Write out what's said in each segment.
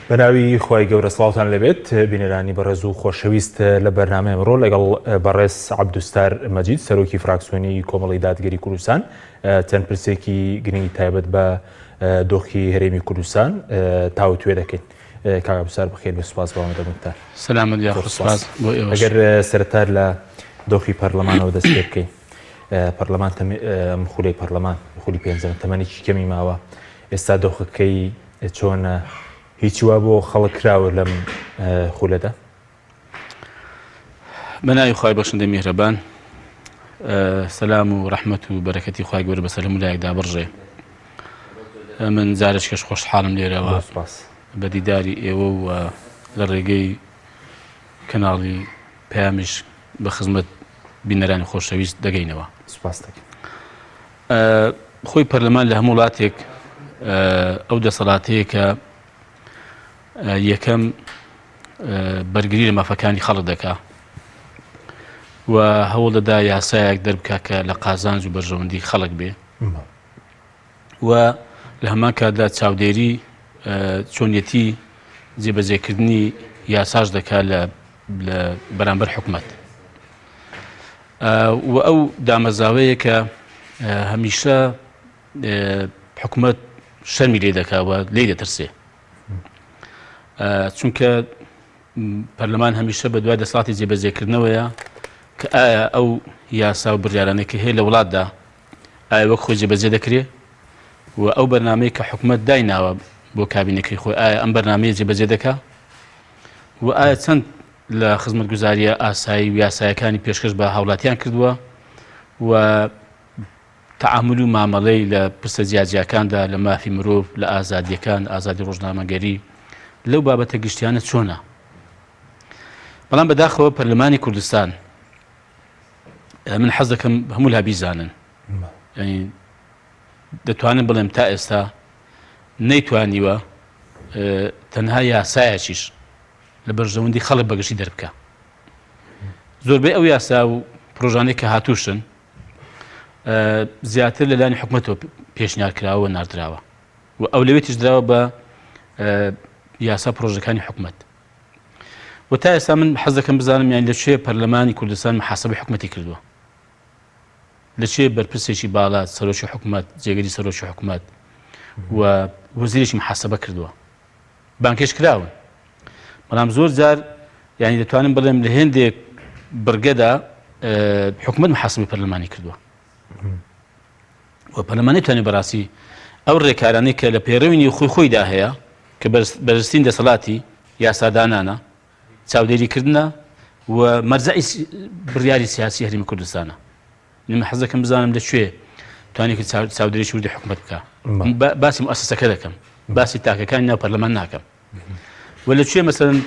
بەناوی خی گەورە سڵاوتان لەبێت بینەرانی بەڕێز و خۆشەویست لە بەرنامە ئەمڕۆ لەگەڵ بەڕێز عەبدوستار مەجید سەرۆکی فراکسیۆنی کۆمەڵی دادگەری کوردستان چەند پرسێکی گرنگی تایبەت بە دۆخی هەرێمی کوردستان تاوتوێ دەکەین. کاک عەبدوستار بەخێر بێ، سوپاس بەوەمە دەمەتان. سەلامت یا سوپاس بۆ ئێوەش. ئەگەر سەرەتا لە دۆخی پەرلەمانەوە دەست پێ بکەین، پەرلەمان خولەی پەرلەمان خولی پێنجەم تەمەنێکی کەمی ماوە، ئێستا دۆخەکەی چۆنە؟ هیچی وا بۆ خەڵک کراوە لەم خولەدا؟ بەناوی خوای بەخشندەی میهرەبان، سەلام و ڕەحمەت و بەرەکەتی خوای گەورە بەسەر هەموو لایەکدا بڕژێ. من جارێکش خۆشحاڵم لێرەوە بە دیداری ئێوە و لە ڕێگەی کەناڵی پەیامیش بە خزمەت بینەرانی خۆشەویست دەگەینەوە. سوپاس دەکەین. خۆی پەرلەمان لە هەموو وڵاتێک ئەو دەسەڵاتەیە کە یەکەم بەرگری لە مافەکانی خەڵک دەکا و هەوڵ دەدا یاسایەک دەربکا کە لە قازانج و بەرژەوەندی خەڵک بێ و لە هەمان کاتدا چاودێری چۆنیەتی جێبەجێکردنی یاساش دەکا لە بەرامبەر حکومەت و ئەو دامەزاوەیە کە هەمیشە حکومەت شەرمی لێ دەکاوە لێ دەترسێ، چونکە پەرلەمان هەمیشە بە دوای دەسەڵاتی جێبەجێکردنەوەیە کە ئایا ئەو یاسا و بڕیارانێکی هەیە لە وڵاتدا ئایا وەک خۆی جێبەجێ دەکرێت و ئەو بەرنامەیە کە حکومەت دایناوە بۆ کابینەکەی خۆی ئایا ئەم بەرنامەیە جێبەجێ دەکا و ئایا چەند لە خزمەتگوزاریە ئاسایی و یاسایەکانی پێشکەش بە هاوڵاتیان کردووە و تەعامل و مامەڵەی لە پرسە جیاجیەکاندا لە مافی مرۆڤ لە ئازادیەکان، ئازادی ڕۆژنامەگەری لەو بابەتە گشتیانە چۆنە. بەڵام بەداخەوە پەرلەمانی کوردستان من حەز دەکەم هەموو لا بیزانن، ینی دەتوانن بڵێم تا ئێستا نەیتوانیوە تەنها یاسایەکیش لە بەرژەوەندی خەڵک بەگشتی دەربکە. زۆربەی ئەو یاسا و پرۆژانەی کە هاتووشن زیاتر لەلایەنی حکومەتەوە پێشنیار کراوە و ناردراوە و ئەولەوێتیش دراوە بە یاسا پرۆژەکانی حکومەت. و تا ئێستا من حەز دەکەم بزانم یان لەکوێ پەرلەمانی کوردستان محاسەبەی حکومەتی کردووە، لەکوێ بەرپرسێکی باڵا سەرۆکی حکومەت، جێگەری سەرۆکی حکومەت و وەزیرێکی محاسەبە کردووە. بانکێش کراون، بەڵام زۆر جار یعنی دەتوانم بڵێم لە هێندێک بڕگەدا حکومەت محاسەبەی پەرلەمانی کردووە و پەرلەمان نەیتوانێت بەڕاستی ئەو ڕێکارانەی کە لە پێڕەوینی خۆیدا هەیە کە بەرزترین دەسەڵاتی یاسادانانە، چاودێریکردنە و مەرجەعی بڕیاری سیاسی هەرێمی کوردستانە. من حەز دەکەم بزانم لەکوێ توانێت چاودێریی وردی حکومەت بکە. باسی مؤسسەکە دەکەم، باسی تاکەکانی ناو پەرلەمان ناکەم. و لەکوێ مەسەڵەن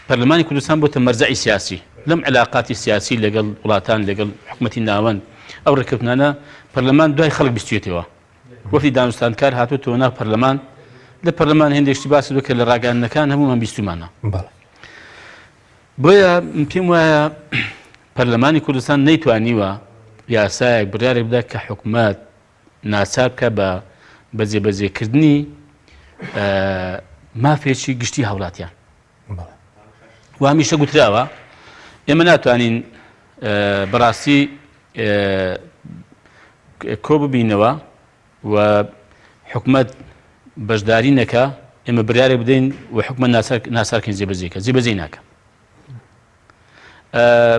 پەرلەمانی کوردستان بۆتە مەرجەعی سیاسی لەم علاقاتی سیاسی لەگەڵ وڵاتان لەگەڵ حکومەتی ناوەند ئەو ڕێککەوتنانە پەرلەمان دوای خەڵک بیستوێتەوە. وەفدی دانوستانکار هاتووەتەوە ناو پەرلەمان، لە پەرلەمان هێندێکشتی باسی دۆکە لە ڕاگەاندنەکان هەموومان بیستومانە. بۆیە پێم وایە پەرلەمانی کوردستان نەیتوانیوە یاسایەک بڕیارێک بدات کە حکومەت ناچار بکە بە جێبەجێکردنی مافێکی گشتی هاوڵاتیان. و هەمیشە گوتراوە ئێمە ناتوانین بەڕاستی کۆ ببینەوە و حکومەت بەشداری نەکە، ئێمە بڕیارێک بدەین و حکومەت ناسارکەین جێبەجێکە، جێبەجێ ناکە.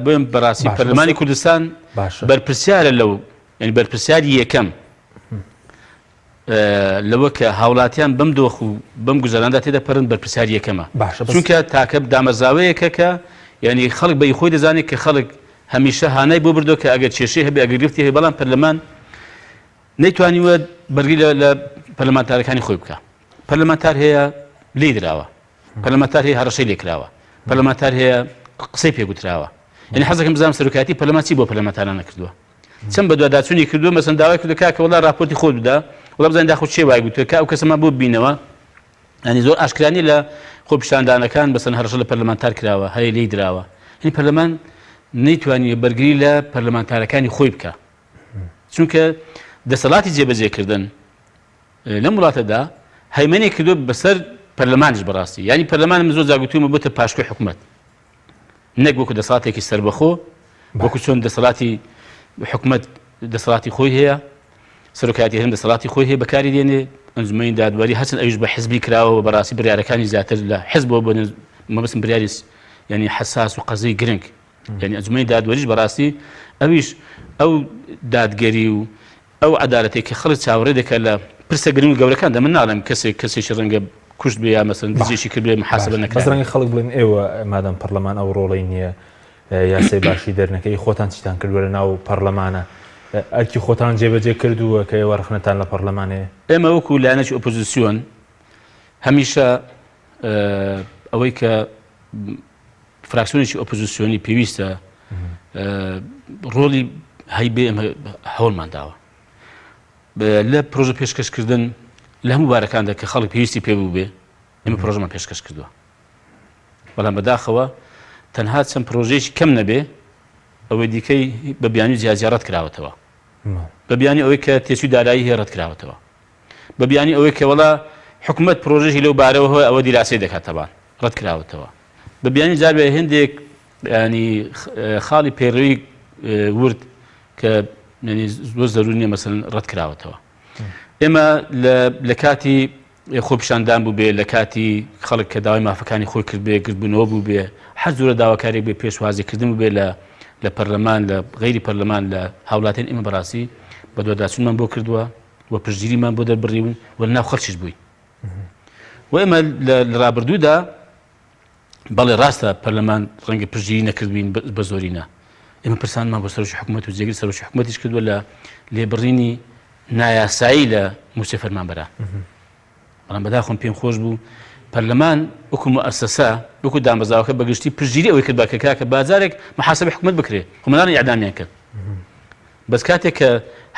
بۆم بەڕاستی پەرلەمانی کوردستان بەرپرسیارە لەو، ینی بەرپرسیاری یەکەم لەوە کە هاوڵاتیان بەم دۆخ و بەم گوزاراندا تێدا پەرن بەرپرسیاری یەکەمە، چونکە تاکە دامەزاوەیەکە کە ینی خەڵک بەی خۆی دەزانێت کە خەڵک هەمیشە هانای بۆ بردو کە ئەگەر کێشەی هەبێ ئەگەر گرفتی هەیە، بەڵام پەرلەمان نەیتوانیوە بەرگری لە پەرلەمانتارەکانی خۆی بکە. پەرلەمانتار هەیە لێ دراوە، پەرلەمانتار هەیە هەڕەشەی لێکراوە، پەرلەمانتار هەیە قسەی پێگوتراوە. یعنی حەز دەکەم بزانم سەرۆکایەتی پەرلەمان چی بۆ پەرلەمانتاران نەکردووە، چەند بە دواداچوونی کردووە، مەسەڵەن داوای کردو کاکە وەڵا راپۆرتی خۆت بدا، وەڵا بزانین داخۆ چێ وای گوتووە کە ئەو کەسەمان بۆ ببینەوە. ینی زۆر ئاشکرانی لە خۆپیشاندانەکان بەسەن هەڕەشە لە پەرلەمانتار کراوە، هەیە لێی دراوە. یعنی پەرلەمان نەیتوانێت بەرگری لە پەرلەمانتارەکانی خۆی بکە، چونکە دەسەڵاتی جێبەجێکردن لەم وڵاتەدا هەیمەنێک کردووە بەسەر پەرلەمانیش بەڕاستی ینی پەرلەمانم زۆر جاگوتومە بۆتە پاشکۆی حکوومەت نەک وەکو دەسەڵاتێکی سەربەخۆ وەکو چۆن دەسەڵاتی حکوومەت دەسەڵاتی خۆی هەیە سەرۆکایەتی هەرێم دەسەڵاتی خۆی هەیە بەکاری دێنێ ئەنجومەنی دادوەری هەچەند ئەویش بە حزبی کراوە بەڕاستی بڕیارەکانی زیاتر لە حزبەوە بۆ مەبەستم بڕیاری ینی حساس و قەزەی گرنگ ینی ئەنجومەنی دادوەریش بەڕاستی ئەویش ئەو دادگەری و ئەو عەدالەتێکی خەڵک چاوەڕێ دەکات لە پرسە گرنگ و گەورەکاندا من ناڵێم کەسێکی ڕەنگە کوشت بێ یا مەسەن دزیشی کرد بێ محاسبە نەکرێت بەزڕەنگی خەڵک بڵێن ئێوە مادەم پەرلەمان ئەو ڕۆڵەی نییە یاسای باشی دەرنەکەی خۆتان چیتان کردووە لە ناو پەرلەمانە ئەرکی خۆتان جێبەجێ کردووە کە ئێوە ڕخنەتان لە پەرلەمانەیە ئێمە وەکو لایەنێکی ئۆپۆزیسیۆن هەمیشە ئەوەی کە فراکسیۆنێکی ئۆپۆزیسیۆنی پێویستە ڕۆڵی هەیبێ ئەمە هەوڵمان داوە لە پرۆژە پێشکەشکردن لە هەموو بارەکاندا کە خەڵک پێویستی پێ بوو بێ ئێمە پرۆژەمان پێشکەش کردووە بەڵام بەداخەوە تەنها چەند پرۆژەیەکی کەم نەبێ ئەوەی دیکەی بە بیانی جیاجیا ڕەت کراوەتەوە بە بیانی ئەوەی کە تێچووی دارایی هەیە ڕەت کراوەتەوە بە بیانی ئەوەی کە وەڵا حکوومەت پرۆژەی لەو بارەوە هەیە ئەوە دیراسی دەکاتەوە ڕەت کراوەتەوە بە بیانی جار بێ هێندێک ینی خاڵی پێڕەوی ورد کە زۆر زەرور نییە مەسەڵەن ڕەت کراوەتەوە ئێمە لە کاتی خۆپیشاندان بوو بێ لە کاتی خەڵک کە داوای مافەکانی خۆی کرد بێ گرتبوونەوە بوو بێ هەر زۆرە داواکارێک بێ پێشوازیکردن بێ لە پەرلەمان لە غەیری پەرلەمان لە هاوڵاتیان ئێمە بەڕاستی بە دووەداچوونمان بۆ کردووە و پشتگیریمان بۆ دەربڕیون و لە ناو خەڵکیش بووین و ئێمە لە ڕابردوودا بەڵێ ڕاستە پەرلەمان ڕەنگە پشتگیری نەکردوین بە زۆرینە ئێمە پرسانمان بۆ سەرۆکی حکوومەت و جێگیری سەرۆکی حکوومەتیش کردووە لە لێبڕینی نایاسایی لە موسێ فەرمانبەرە بەڵام بەداخۆم پێم خۆش بوو پەرلەمان وەکو مؤسسە وەکو دامەزراوەکە بەگشتی پشتگیری ئەوەی کرد بە کە بازارێک محاسبەی حکوومەت بکرێت خۆمەڵانی ئیعدامیان کرد بەس کاتێک کە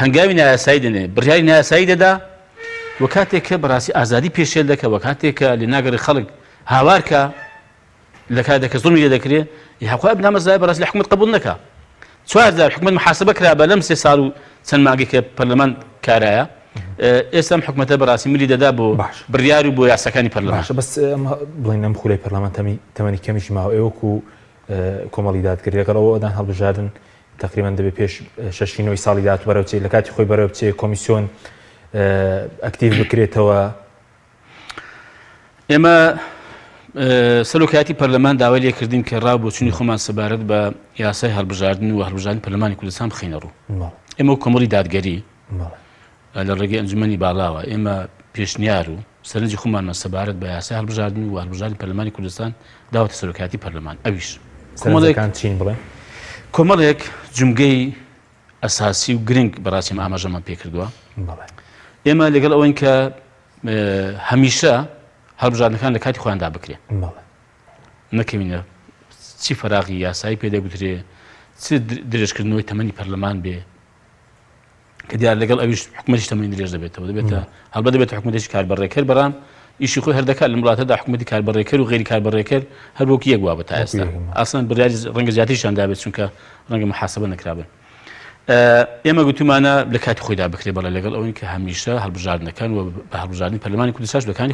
هەنگاوی نایاسایی دەنێ بڕیاری نایاسایی دەدا و کاتێک کە بەڕاستی ئازادی پێشێل دەکە و کاتێک کە لە ناگەڕی خەڵک هاوارکە لە کاتێک کە زوڵمی لێ دەکرێت یاخوا دامەزرای بەڕاستی لە حکوومەت قبوڵ نەکا 4000 حکوومەت محاسبە کرا بە لەم 3 ساڵ و چەند مانگێک کە پەرلەمان کارایە ئێستا حکوومەتە بەڕاستی ملی دەدا بۆ بڕیار و بۆ یاسەکانی پەرلەمان بەس بڵین ئەم خولەی پەرلەمان تەمەنی کەمیشی ماوە ئێوەکو کۆمەڵی دادگەری لەگەڵەوەدان هەڵبژاردن تقریبان دەبێت پێش 6 ساڵی داهات بەرەو بچێت لە کاتی خۆی بەرەو بچێت کۆمیسیۆن ئەکتیڤ بکرێتەوە ئێمە سەرۆکایەتی پەرلەمان داوای لێ کردین کە ڕاو بۆ چوونی خۆمان سەبارەت بە یاسای هەڵبژاردن و هەڵبژاردنی پەرلەمانی کوردستان بخینە ڕوو ئێمە کۆمەڵی دادگەری لە ڕێگەی ئەنجومەنی باڵاوە ئێمە پێشنیار و سەرنجی خۆمانمە سەبارەت بە یاسای هەڵبژاردن و هەڵبژاردنی پەرلەمانی کوردستان داوەتە سەرۆکایەتی پەرلەمان ئەویش کۆمەڵێک جومگەی ئەساسی و گرنگ بەڕاستی ئاماژەمان پێ کردووە ئێمە لەگەڵ ئەوەی کە هەمیشە هەڵبژاردنەکان لە کاتی خۆیاندا بکرێن نەکەوینە چی فەراغی یاسایی پێدەگوترێ چ درێژکردنەوەی تەمەنی پەرلەمان بێ کە دیار لەگەڵ ئەویش حکوومەتیش تەمەنی درێژ دەبێتەوە هەڵبەت دەبێت حکوومەتێکی کاربەڕێکەر بەڕام ئیشی خۆی هەردەکات لە وڵاتەدا حکوومەتی کاربەڕێکەر و غێری کاربەڕێکەر هەر بۆ یەک وابە تا ئێستا ئاسان بڕیاری ڕەنگە زیاتریشان دابێت چونکە ڕەنگە محاسبە نەکرابن ئێمە گوتمانە لە کاتی خۆیدا بکرێ بەڵێ لەگەڵ ئەوەی کە هەمیشە هەڵبژاردنەکان و بە هەڵبژاردننی پەرلەمانی کوردستانش بەکانی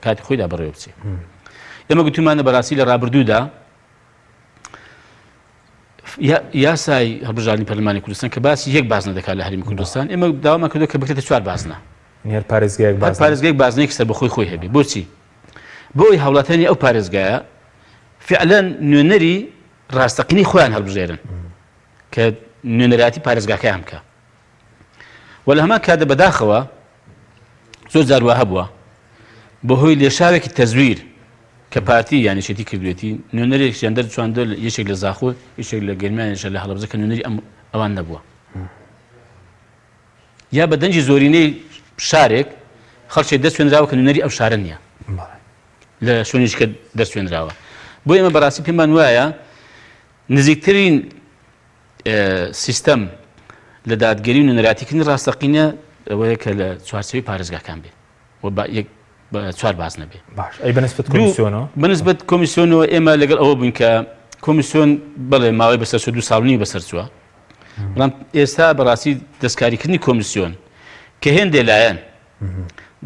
کاتی خۆیدا بەڕێوە بچێت ئێمە گوتمانە بەڕاستی لە ڕابردوودا یاسای هەڵبژاردننی پەرلەمانی کوردستان کە باسی یەک بازنە دەکات لە هەرێمی کوردستان ئێمە داوامان کردووە کە بکرێتە 4 بازنە پارێزگایەک بازنەیەکی سەر بەخۆی خۆی هەبێ بۆچی بۆ ئەوی هاوڵاتیانی ئەو پارێزگایە فعلەن نوێنەری ڕاستەقینی خۆیان هەڵبژێرن کە نوێنەراتی پارێزگاکەیان بکە و لە هەمان کاتە بەداخەوە زۆر جار وا هەبووە بەهۆی لێشاوێکی تەزویر کە پارتی یانیشێتی کردوێتی نوێنەرێکیان دەرچواندە یەکێک لە زاخۆ یەکێک لە گەرمیانیشە لە هەڵەبجە کە نوێنەری ئەوان نەبووە یا بە دەنجی زۆرینەی شارێک خەڵکی دەستوێنراوە کە نوێنەری ئەو شارە نییە لە شوێنیش کە دەستوێنراوە بۆ ئێمە بەڕاستی پێمان وایە نزیکترین سیستەم لە دادگەری و نوێنەراتیکردنی ڕاستەقینە ئەوەیە کە لە چوارچێوەی پارێزگاکان بێ و 4 بازنە بێ بەنسبەت کۆمیسیۆنەوە ئێمە لەگەڵ ئەوە بووین کە کۆمیسیۆن بەڵێ ماوەی بەسەر 2 ساڵنی بەسەر چووە بەڵام ئێستا بەڕاستی دەستکاریکردنی کۆمیسیۆن کە هێندێ لایەن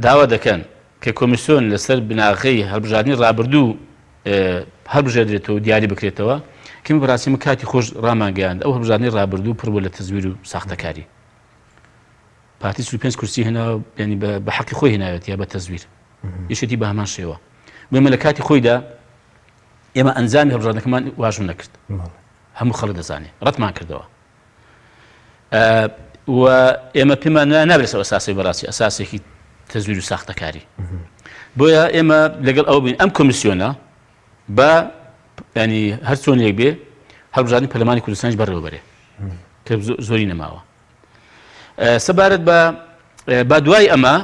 داوا دەکەن کە کۆمیسیۆن لەسەر بناغی هەڵبژاردننی ڕابردوو هەڵبژێدرێتەوە و دیاری بکرێتەوە کەمی بەڕاستیمە کاتی خۆش ڕامانگەیاند ئەو هەڵبژاردننی ڕابردوو پڕ بوو لە تەزویر و ساختەکاری پارتی 35 کورسی هێنا ینی بە حەقی خۆی هێناوێت یا بە تەزویر یشتی بە هەمان شێوە بێمە لە کاتی خۆیدا ئێمە ئەنجامی هەڵبژاردنەکەمان واژم نەکرد هەموو خەڵک دەزانێ ڕەتمان کردەوە و ئێمە پێمان نابێت ئەساسی بەڕاستی ئەساسێکی تەزویر و ساختەکاری بۆیە ئێمە لەگەڵ ئەو بین ئەم کۆمیسیۆنە بە ینی هەر چۆن یەک بێ هەڵبژاردننی پەرلەمانی کوردستانیش بەڕێوە بەرێ کە زۆری نەماوە سەبارەت بە دوای ئەمە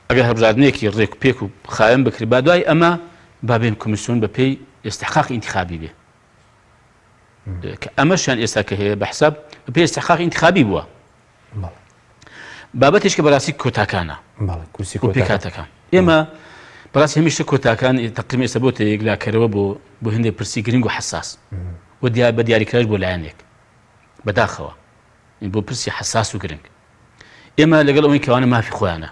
ئەگەر هەڵبژاردنێکی ڕێک و پێک و خاوێن بکرێت با دوای ئەمە بابێن کۆمیسیۆن بە پێی استحقاق انتخابی بێ کە ئەمەشیان ئێستا کە هەیە بە حساب بە پێی استحقاق انتخابی بووە بابەتێش کە بەڕاستی کۆتاکانە و پێکاتەکان ئێمە بەڕاستی هەمیشە کۆتاکان تەقریبا ئێستا بۆتە یەکلاکەرەوە بۆ هەندێک پرسی گرنگ و حساس و بە دیاریکراش بۆ لایەنێک بەداخەوە بۆ پرسی حساس و گرنگ ئێمە لەگەڵ ئەوەی کەوانە مافی خۆیانە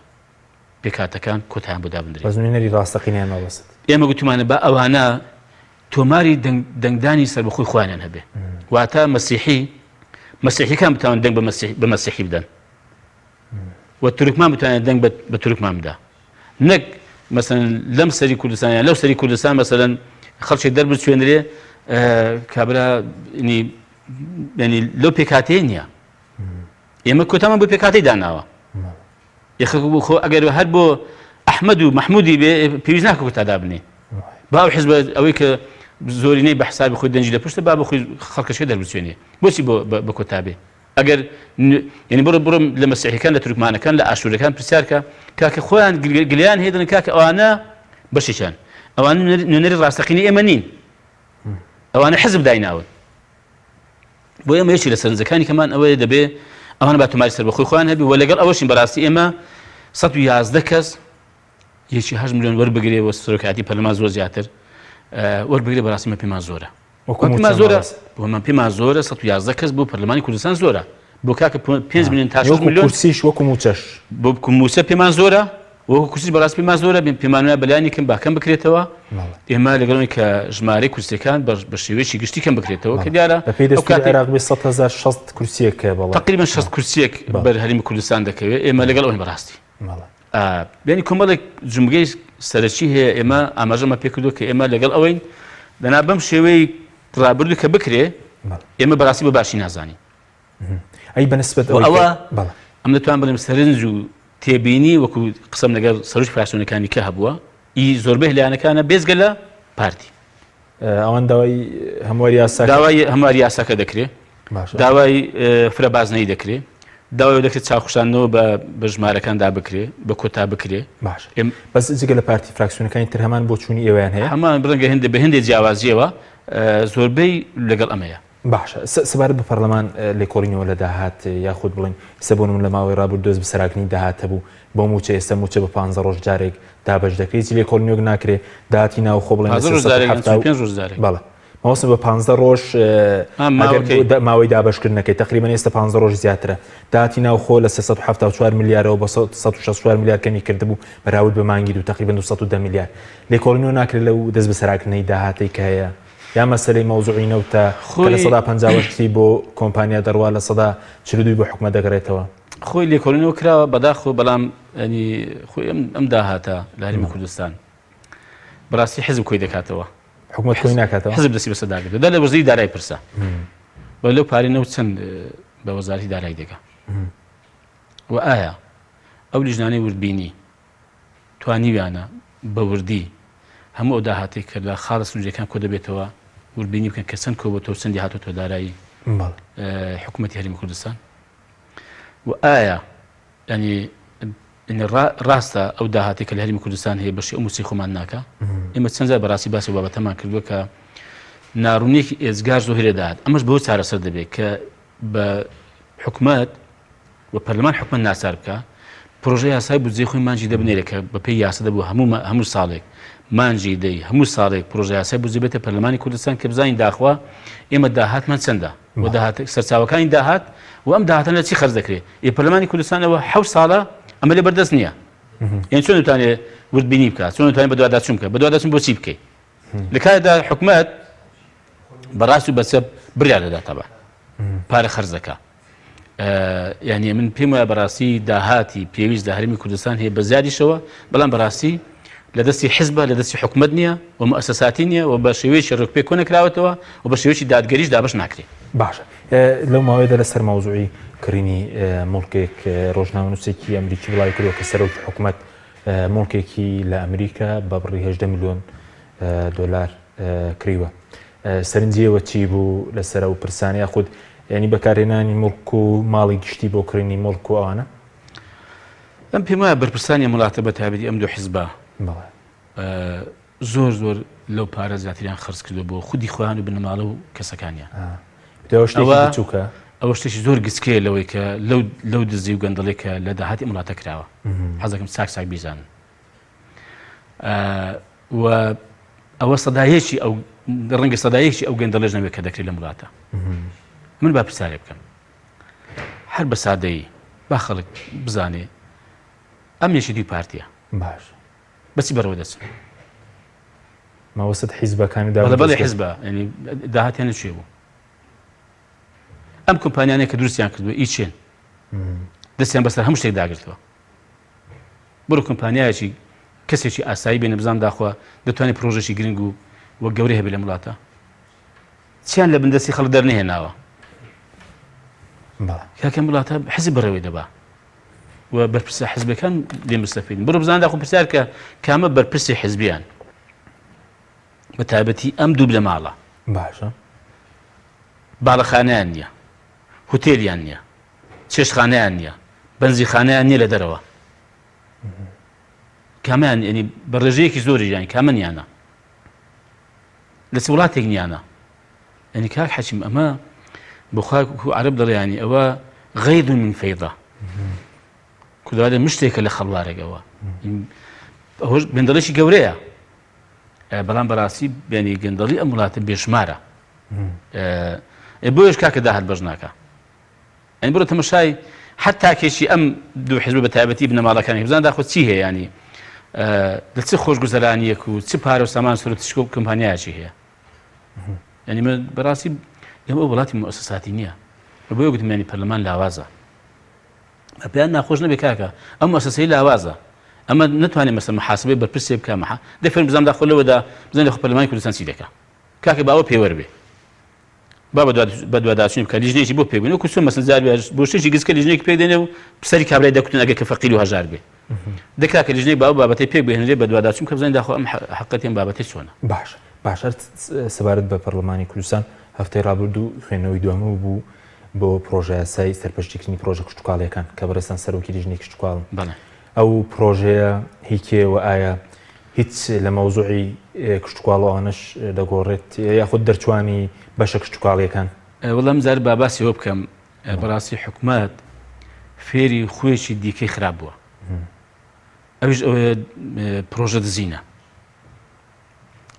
پێکاتەکان کۆتایان بۆ دابدرێت بەزمینەری ڕاستەقینیان مەبەست ئێمە گوتمانە بە ئەوانە تۆماری دەنگدانی سەربەخۆی خۆیانیان هەبێ واتە مەسیحیەکان بتوانن دەنگ بە مەسیحی بدەن و تورکمان بتوانێت دەنگ بە تورکمان بدا نەک مەسەن لەم سەری کوردستان لەو سەری کوردستان مەسەلەن خەڵکی دەربچێنرێ کابرا ینی لەو پێکاتەیە نییە ئێمە کۆتامان بۆ پێکاتەی داناوە خۆ ئەگەر هەر بۆ ئەحمەد و مەحمودی بێ پێویست ناکە کۆتادا بنێ باو حیزب ئەوەی کە زۆرینەی بە حسابی خۆی دەنجی لە پشتە با بە خۆی خەڵکەشێ دەربچێنێ بۆچی بە کۆتا بێ ئەگەر ینی بڕۆم لە مەسیحیەکان لە تورکمانەکان لە ئاشوورەکان پرسیارکە کاکە خۆیان گلیان هێدن کاکە ئەوانە بەشیشان ئەوانە نوێنەری ڕاستەقینی ئێمە نین ئەوانە حزب دایناون بۆ ئێمە یەکی لە سەرنجەکانی کەمان ئەوەیە دەبێ ئەوانە با تۆماری سەربەخۆی خۆیان هەبی و لەگەڵ ئەوەشین بەڕاستی ئێمە 111 کەس 1.8 ملیۆن وەربگرێ وە سەرۆکایەتی پەرلەمان زۆر زیاتر وەربگرێ بەڕاستیمە پێمان زۆرە وەمان پێمان زۆرە 111 کەس بۆ پەرلەمانی کوردستان زۆرە بۆ کاکە 5 ملیۆن تا 6 ملیۆن کورسیش وەکو موچەش بۆ موسە پێمان زۆرە وەکو کورسی بەڕاستی پێمان زۆرە پێمانوایە بەلایانی کەم باکەم بکرێتەوە ئێمە لەگەڵەوەی کە ژمارەی کورسیەکان بە شێوەیەکی گشتی کەم بکرێتەوە کە دیارە بەپێی دەستوری عێراق 160 کورسیەکە بەڵام تقریبا 60 کورسیەک بەر هەرێمی کوردستان دەکەوێت ئێمە لەگەڵ ئەوەی بەڕاستی بینی کۆمەڵێک جمگەی سەرەکی هەیە ئێمە ئاماژەمە پێکردووە کە ئێمە لەگەڵ ئەوەی دەنا بەم شێوەی ڕابردوو کە بکرێ ئێمە بەڕاستی بە باشی نازانی ئەی بەنسبەت ئەوە ئەم دەتوان بڵێم سەرنج و تێبینی وەکو قسەم لەگەڵ سەرۆکی فراکسیۆنەکانی کە هەبووە زۆربەی لایەنەکانە بێزگە لە پارتی ئەوان داوای هەمواری یاساکە دەکرێت داوای فرەبازنەی دەکرێت داوای دەکرێت چاوخشاندنەوە بە ژمارەکاندا بکرێ بە کۆتا بکرێ بەس جگە لە پارتی فراکسیۆنەکانی تر هەمان بۆ چوونی ئێوەیان هەیە هەمان بڕەنگە هێندە بە هێندێک جیاوازیەوە زۆربەی لەگەڵ ئەمەیە باشە سەبارەت بە پەرلەمان لێکۆڵینەوە لە داهات یاخود بڵین سەبوونم لە ماوەی ڕابرد دۆست بەسەراکنی داهات هەبوو بۆ موچە ئێستا موچە بە 15 ڕۆژ جارێک دابەش دەکرێت لێکۆڵینەوەک ناکرێت داهاتی ناو خۆ بڵێن بەڵێ ماوەسم بە 15 ڕۆژ ماوەی دابشکردنەکەی تقریبا ئێستا 15 ڕۆژ زیاترە داهاتی ناو خۆ لە 374 میلیارەوە بە 164 میلیارد کەمی کردبوو بەراورد بە مانگی و تقریبا 210 میلیارد لێکۆڵینەوە ناکرێت لەو دەست بەسەراکنەی داهاتی کە هەیە یا مەسەلەی مەوزوعی نەوتە لە 150 بۆ کۆمپانیا دەڕوا لە 142 بۆ حکومە دەگەڕێتەوە خۆی لێکۆڵینەوە کراوە بەداخۆ بەڵام خۆی ئەم داهاتە لە هەرێمی کوردستان بەڕاستی حزب کۆی دەکاتەوە حکومەت کۆی ناکاتەوە حزب دەستی بەسەرداگرێت لە وەزیری دارایی پرسە بە لەو پارەی نەوت چەند بە وەزارەتی دارایی دەکات و ئایا ئەو لیژنانەی وردبینی توانیویانە بە وردی هەموو ئەو داهاتی کە لە خاڵە سنوورجەکان کۆ دەبێتەوە وردبینی بکەن کە چەند کۆبەتەوە چەندی هاتوۆتە دارایی حکوومەتی هەرێمی کوردستان و ئایا ینی ڕاستە ئەو داهاتی کە لە هەرێمی کوردستان هەیە بەشی ئەو موسی خۆمان ناکە ئێمە چەند جار بەڕاستی باسی بابەتەمان کردووە کە ناڕوونیەکی ئێزگار زۆر هەیە داهات ئەمەش بۆ چارەسەر دەبێت کە بە حکوومەت و پەرلەمان حکومەت ناچار بکە پرۆژەی یاسای بودجێ خۆی مانجی دەبنێرە کە بەپێی یاسا دەبوو هەموو ساڵێک مانجی دەی هەموو ساڵێک پرۆژە یاسای بودجێ بێتە پەرلەمانی کوردستان کە بزانین داخوا ئێمە داهاتمان چەندە و سەرچاوەکانی داهات و ئەم داهاتان لە چی خەرج دەکرێت پەرلەمانی کوردستانەوە 7 ساڵە ئەمە لێ بەردەست نییە یعنی چۆن دەتوانێت وردبینی بکات، چۆن دەتوانێت بە دوواداچوون بکات، بە دوواداچوون بۆچی بکەیت لە کاتێکدا حکوومەت بەڕاستی و بەچەپ بڕیار دەدات تەبع پارە خەرج دەکات. یعنی من پێم وایە بەڕاستی داهاتی پێویست لە هەرێمی کوردستان هەیە بە زیادیشەوە، بەڵام بەڕاستی لە دەستی حیزبە، لە دەستی حکوومەت نییە و مؤسساتی نییە و بە شێوەیەکی ڕێکپێ کۆ نەکراوەتەوە و بە شێوەیەکی دادگەریش دابش ناکرێت. باشە لەو ماوەیەدا لەسەر مەوزوعی کڕینی مڵکێک ڕۆژنامەنووسێکی ئەمریکی وڵای کردووە کە سەرۆکی حکوومەت مڵکێکی لە ئەمریکا بە بڕی 18 میلیۆن دۆلار کڕیوە. سەرنجیەوە چی بوو لەسەر ئەو پرسانەیە خود ینی بەکارهێنانی مڵک و ماڵی گشتی بۆ کڕینی مڵک و ئەوانە؟ ئەم پێم وایە بەرپرسانی وڵاتە بە تایبەتی ئەم دوو حیزبە زۆر زۆر لەو پارە زیاتریان خرج کردو بۆ خودی خۆیان و بنەماڵە و کەسەکانیان. ئەوە شتێکی زۆر گسکەیە لەوەی کە لەو دزی و گەندەڵێکە لە داهاتی وڵاتە کراوە. حەزەکەم چاک بیزانن و ئەوە سەدایەکی ئەو ڕەنگە سەدایەکی ئەو گەندەڵێژ نەبێت کە دەکرێت لە وڵاتە. من با پرسیارێ بکەم هەر بە سادەیی با خەڵک بزانێ ئەم یەکی دوی پارتیە باش بەچی بەرەوە دەچن مەوەسەد حیزبەکانی بەڵێ حیزبە ینی داهاتیان لەکوێ بوو؟ ئەم کۆمپانیانەیە کە دروستیان کردووە ئیچێن دەستیان بەسەر هەموو شتێک داگرتووە. بڕۆ کۆمپانیایەکی کەسێکی ئاسایی بێنە بزان داخوا دەتوانێت پرۆژێکی گرنگ و وەک گەورەی هەبێت لە وڵاتە چیان لە بندەستی خەڵک دەرنەهێناوە. کاکەم وڵاتە حیزب بەڕێوەی دەبا و بەرپرسە حیزبەکان لێ مستەفیدن. بڕۆ بزان داخۆ پرسیار کە کامە بەرپرسی حیزبیان بە تایبەتی ئەم دوو لە ماڵە باشە باڵەخانەیان نییە، هوتێلیان نییە، چێشتخانەیان نییە، بەنزیخانەیان نییە لە دەرەوە. کامیان ینی بە ڕێژەیەکی زۆری یانی کامەنیانە لە چ وڵاتێک نیانە. ینی کاک حەچیم ئەمە بخوا عەرەب دەڵێیانی ئەوە غەیض من فەیضە کودوادە مشتێکە لە خەڵوارێکەوە. ئەوەش گەندەڵێکی گەورەیە بەڵام بەڕاستی ینی گەندەڵی ئەم وڵاتە بێژمارە. بۆیش کاکە داهات بەش ناکە. ئەین بڕۆ تەماشای حتا کێشی ئەم دوو حیزب بە تایبەتی بنەماڵەکانی بزان داخۆ چی هەیە ینی لە چ خۆشگوزەرانیەک و چ پارە و سامان سرۆ تشکۆ کۆمپانیایەکی هەیە. ینی من بەڕاستی ئێمە وڵاتی مؤسساتی نییە بۆیە گوتم ینی پەرلەمان لاوازە. پێیان ناخۆش نەبێ کاکە ئەم مؤسسەی لاوازە ئەمە نتوانێت مەسەڵەن محاسبەی بەرپرسێ بکە دەفەرم بزانام داخۆ لەوەدا بزانێ لە پەرلەمانی کوردستان چی دەکا کاکە باوە پێوەربێ با بە دوواداچوونی بکە لیژنەیەکی بۆ پێبووین وەکو چۆن مەسەڵەن زار بۆ شتێکی گسکە لیژنەیەکی پێدێنێ و سەری کابرای دەکوتن ئەگەر کە فەقیر و هەژار بێ دەکرا کە لیژنەی باو بابەتەی پێک بهێنرێ بە دوواداچوون کە بزانین داخۆ ئەم حەقەتیان بابەتەی چۆنە. باشە سەبارەت بە پەرلەمانی کوردستان هەفتەی ڕابردوو خوێندنەوەی دووەمە بوو بۆ پرۆژە یاسای سەرپەرشتیکردنی پرۆژە کشتتوکاڵیەکان کە بەڕێستان سەرۆکی لیژنەی کشتتوکاڵن. ئەو پرۆژەیە هیچێوە ئایا هیچ لە مەوزوعی کشتتوکاڵەوانش دەگۆڕێت یاخود دەرچوانی بەشە کشتتوکاڵیەکان؟ وەڵام زار باباسیەوە بکەم بەڕاستی حکوومەت فێری خوێشی دیکەی خراپ بووە. ئەوش پرۆژە دزینە.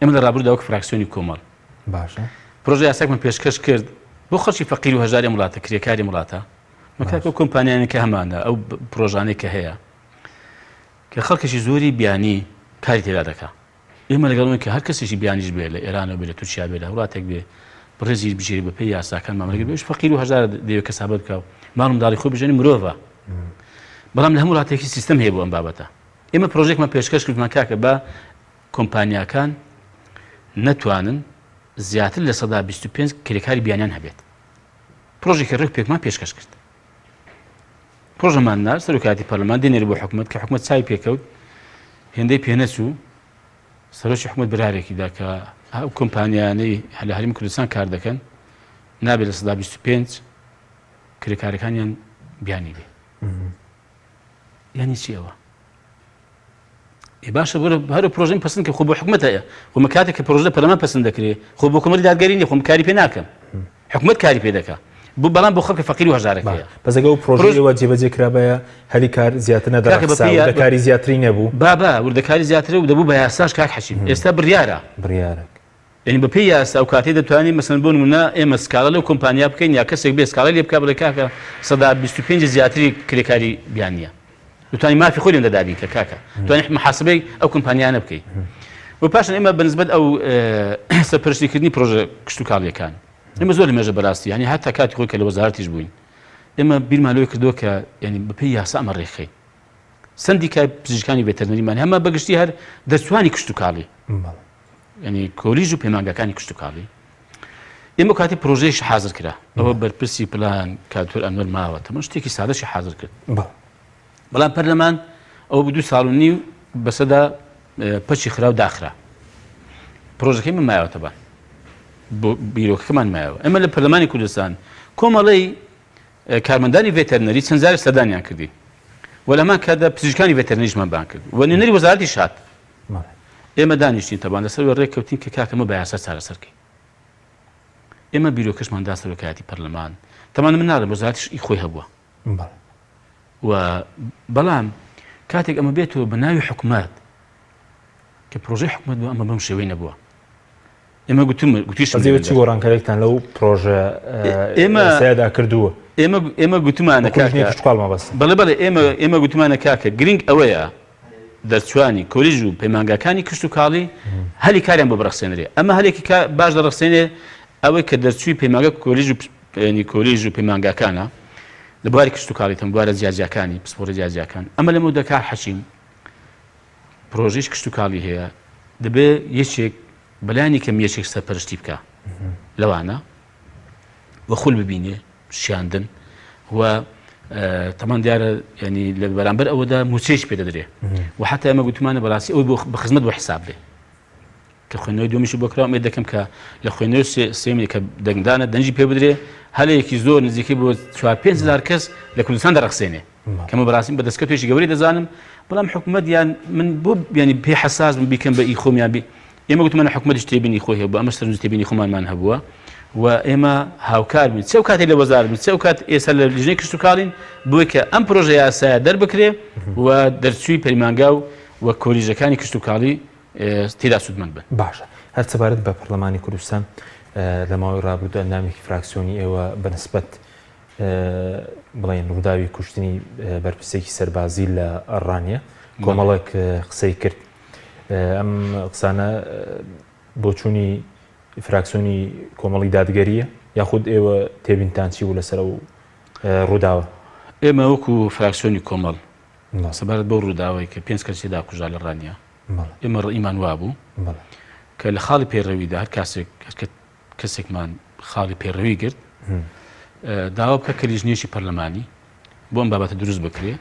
ئێمە لە ڕابردوودا وەک فراکسیۆنی کۆمەڵ باشە پرۆژە یاساکمان پێشکەش کرد بۆ خەڵکی فەقیر و هەژاری وڵاتە کرێکاری وڵاتە مەکاکە کۆمپانیانێک کە هەمانە ئەو پرۆژانەی کە هەیە کە خەڵکێکی زۆری بیانی کاری تێدا دەکا. ئێمە لەگەڵەوەی کە هەر کەسێکی بیانیش بێت لە ئێرانەوە بێت لە تورکیا بێت لە وڵاتێک بێ بڕێزی بژێری بە پێی یاساکان مامەلەگەر بێش فەقیر و هەژار دەیەوێت کەسابەت بکە و ماڵ منداڵی خۆی بژێنی مرۆڤە. بەڵام لە هەموو وڵاتێکی سیستەم هەیە بۆ ئەم بابەتە. ئێمە پرۆژێکمان پێشکەش کردمان کاکە بە کۆمپانیاکان نەتوانن زیاتر لە 125 کرێکاری بیانیان هەبێت. پرۆژێکی ڕێک پێکمان پێشکەش کرد. پرۆژەمان نار سەرۆکاتی پەرلەمان دێنێری بۆ حکوومەت کە حکوومەت چاوی پێکەوت هێندەی پێنەچوو سەرۆکی حکوومەت بەرارێکیدا کە ئەو کۆمپانیانەی لە هەرێمی کوردستان کار دەکەن نابێت لە 125 کرێکارەکانیان بیانی بێ. یانی چی ئەوە؟ باشە هەرو پرۆژەی پەسەند کە خۆ بۆ حکوومەت هەیە خۆمە کاتێک کە پرۆژە پەرلەمان پەسەند دەکرێت خۆ بۆ کۆمەڵی دادگەری نیە خۆم کاری پێ ناکەم حکوومەت کاری پێ دەکات بۆ بەڵام بۆ خەڵکە فەقیر و هەژارەکە هەیە. بەزەگە و پرۆژەوە جێبەجێ کرابەیە هەلی کار زیاتر نەدەڕەخسا وردەکاری زیاتری نەبوو وردەکاری زیاتر و دەبوو بە یاساش کاک حەشیم ئێستا بڕیارە یعنی بە پێی یاسا و کاتێ دەتوانین مەسەڵەن بۆ نمونە ئێمە سکاڵە لەو کۆمپانیا بکەین یا کەسێک بێ سکاڵە لێ بکات بڵێ کاکە 125 زیاتری کرێکاری بیان نییە دەتوانانی مافی خۆی لێ دەدابین کە کاکە توانانی محاسبەی ئەو کۆمپانیانە بکەیت و پاشان ئێمە بەنسبەت ئەو سەرپەرشتیکردنی پرۆژە کشت و کاڵیەکان ئێمە زۆر لە مێژە بەڕاستی ینی هەتا کاتی خۆی کە لە وەزارەتیش بووین ئێمە بیرمان لەوەی کردووە کە ینی بەپێی یاسا ئەمە ڕێکخەین سندیکای پزیشکانی ڤێتەرنەریمان هەمە بەگشتی هەر دەرچوانی کشت و کاڵی ینی کۆلیژ و پەیمانگەکانی کشت و کاڵی ئێمە کاتی پرۆژەیەش حازر کرا ئەوە بەرپرسی پلان کاتۆر ئەنوەر ماوە تەمە شتێکی سادەشی حازر کرد بەڵام پەرلەمان ئەوە بە 2 ساڵ و نیو بەسەدا پەچی خرا و داخرا پرۆژەکەی من مایەوە تەبان بۆ بیرۆکەکەمان مایەوە ئەمە لە پەرلەمانی کوردستان کۆمەڵەی کارمەندانی ڤێتەرنەری چەند جارێک سەردانیان کردی و لەمان کاتدا پزیشکانی ڤێتەرنەریشمان بان کرد و نوێنەری وەزارەتی شات ئێمە دانیشتین تەبان لەسەر ڕێککەوتین کە کاکەمە بە یاسا چارەسەرکەین ئێمە بیرۆکەشمان دا سەرۆکایەتی پەرلەمان تەمان من ناڵێم وەزارەتیش خۆی هەبووە و بەڵام کاتێک ئەمە بێتەوە بە ناوی حکوومەت کە پرۆژەی حکوومەت بووە ئەمە بەم شێوەی نەبووە ئێمە گوتیشی گۆڕانکاریتان لەو پرۆژە ئێمەدا کردووە ئێمە گوتمانە بەڵێ ئێمە گوتمانە کاکە گرنگ ئەوەیە دەرچوانی کۆلیژ و پەیمانگاکانی کشت و کاڵی هەلی کاریان بۆ بڕەخسێنرێ ئەمە هەلێکی باش دەڕەخسێنێ ئەوەی کە دەرچووی پەیمانگە کۆلیژ و پەیمانگاکانە لە بواری کشت و کاڵیتم بوارە جیاجیەکانی پسپۆرە جیاجیەکان ئەمە لەمە دەکار حەچیم پرۆژەی کشت و کاڵی هەیە دەبێ یەکێک بەلایانی کەم یەکێک سەرپەرشتی بکە لەوانە وە خول ببینێ شیاندن و تەمان دیارە ینی لە بەرامبەر ئەوەدا موچەیەش پێ دەدرێ و حتا ئەمە گوتمانە بەڕاستی ئەوی بە خزمەت بۆ حساب بێ کە خوێنەوەی دومیشی بۆ کراوە ئەمە دەکەم کە لە خوێنەوەی سێمی کە دەنگدانە دەنجی پێ بدرێ هەلەیەکی زۆر نزیکەی بۆ 4-5 کەس لە کوردستان دەڕەخسێنێ کەمە بەڕاستی بە دەستکەوتێکی گەوری دەزانم بەڵام حکوومەت یان من بۆ ینی پێ حساس بم بیکەم بە ئیخۆمیان بی ئێمە گوتمانە حکوومەتیش تێبینی خۆی هەبوو ئەمە سەرنج تێبینی خۆمانمان هەبووە و ئێمە هاوکار بین چێ کاتێ لە وەزار بین چێ کات ئێستا لە لیژنەی کشت و کاڵین بۆی کە ئەم پرۆژە یاسایە دەربکرێ و دەرچووی پەیمانگا و کۆلیژەکانی کشت و کاڵی تێدا سوودمەند بن باشە هەر چەبارەت بە پەرلەمانی کوردستان لە ماوەی ڕابردوودا نامێکی فراکسیۆنی ئێوە بەنسبەت بڵێن ڕووداوی کوشتنی بەرپرسێکی سەربازی لە ئەڕانیە کۆمەڵێک قسەی کرد ئەم قسانە بۆ چوونی فراکسیۆنی کۆمەڵی دادگەریە یاخود ئێوە تێبینتان چی بوو لەسەر و ڕووداوە ئێمە وەکو فراکسیۆنی کۆمەڵ سەبارەت بۆ ڕووداوی کە 5 کەسی داکوژا لە ڕانیە ئێمە ڕئیمان وابوو کە لە خاڵی پێڕەویدا هەر کەسێکمان خاڵی پێڕەوی گرت داوا بکە کە لیژنێکی پەرلەمانی بۆ ئەم بابەتە دروست بکرێ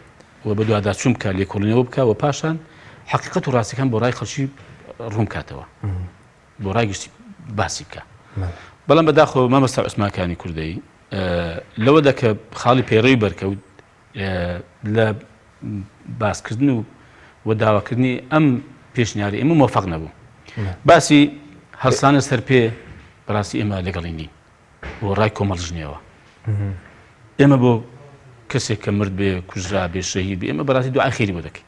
و بە دوواداچوون بکە لێکۆڵینەوە بکە و پاشان حقیقەت و ڕاستیەکان بۆ ڕای خەڵکی ڕوون کاتەوە بۆ ڕای گشتی باسی بکە بەڵام بەداخۆ مامەستا عوسمانکانی کوردەی لەوەدا کە خاڵی پێڕەوی بەرکەوت لە باسکردن و داواکردنی ئەم پێشنیاری ئێمە مۆفەق نەبوو باسی هەڵسانە سەر پێ بەڕاستی ئێمە لەگەڵی نین بۆ ڕای کۆمەڵژنیەوە ئێمە بۆ کەسێک کە مرد بێ کوژرا بێ شەهید بێ ئێمە بەڕاستی دوعای خێری بۆ دەکەین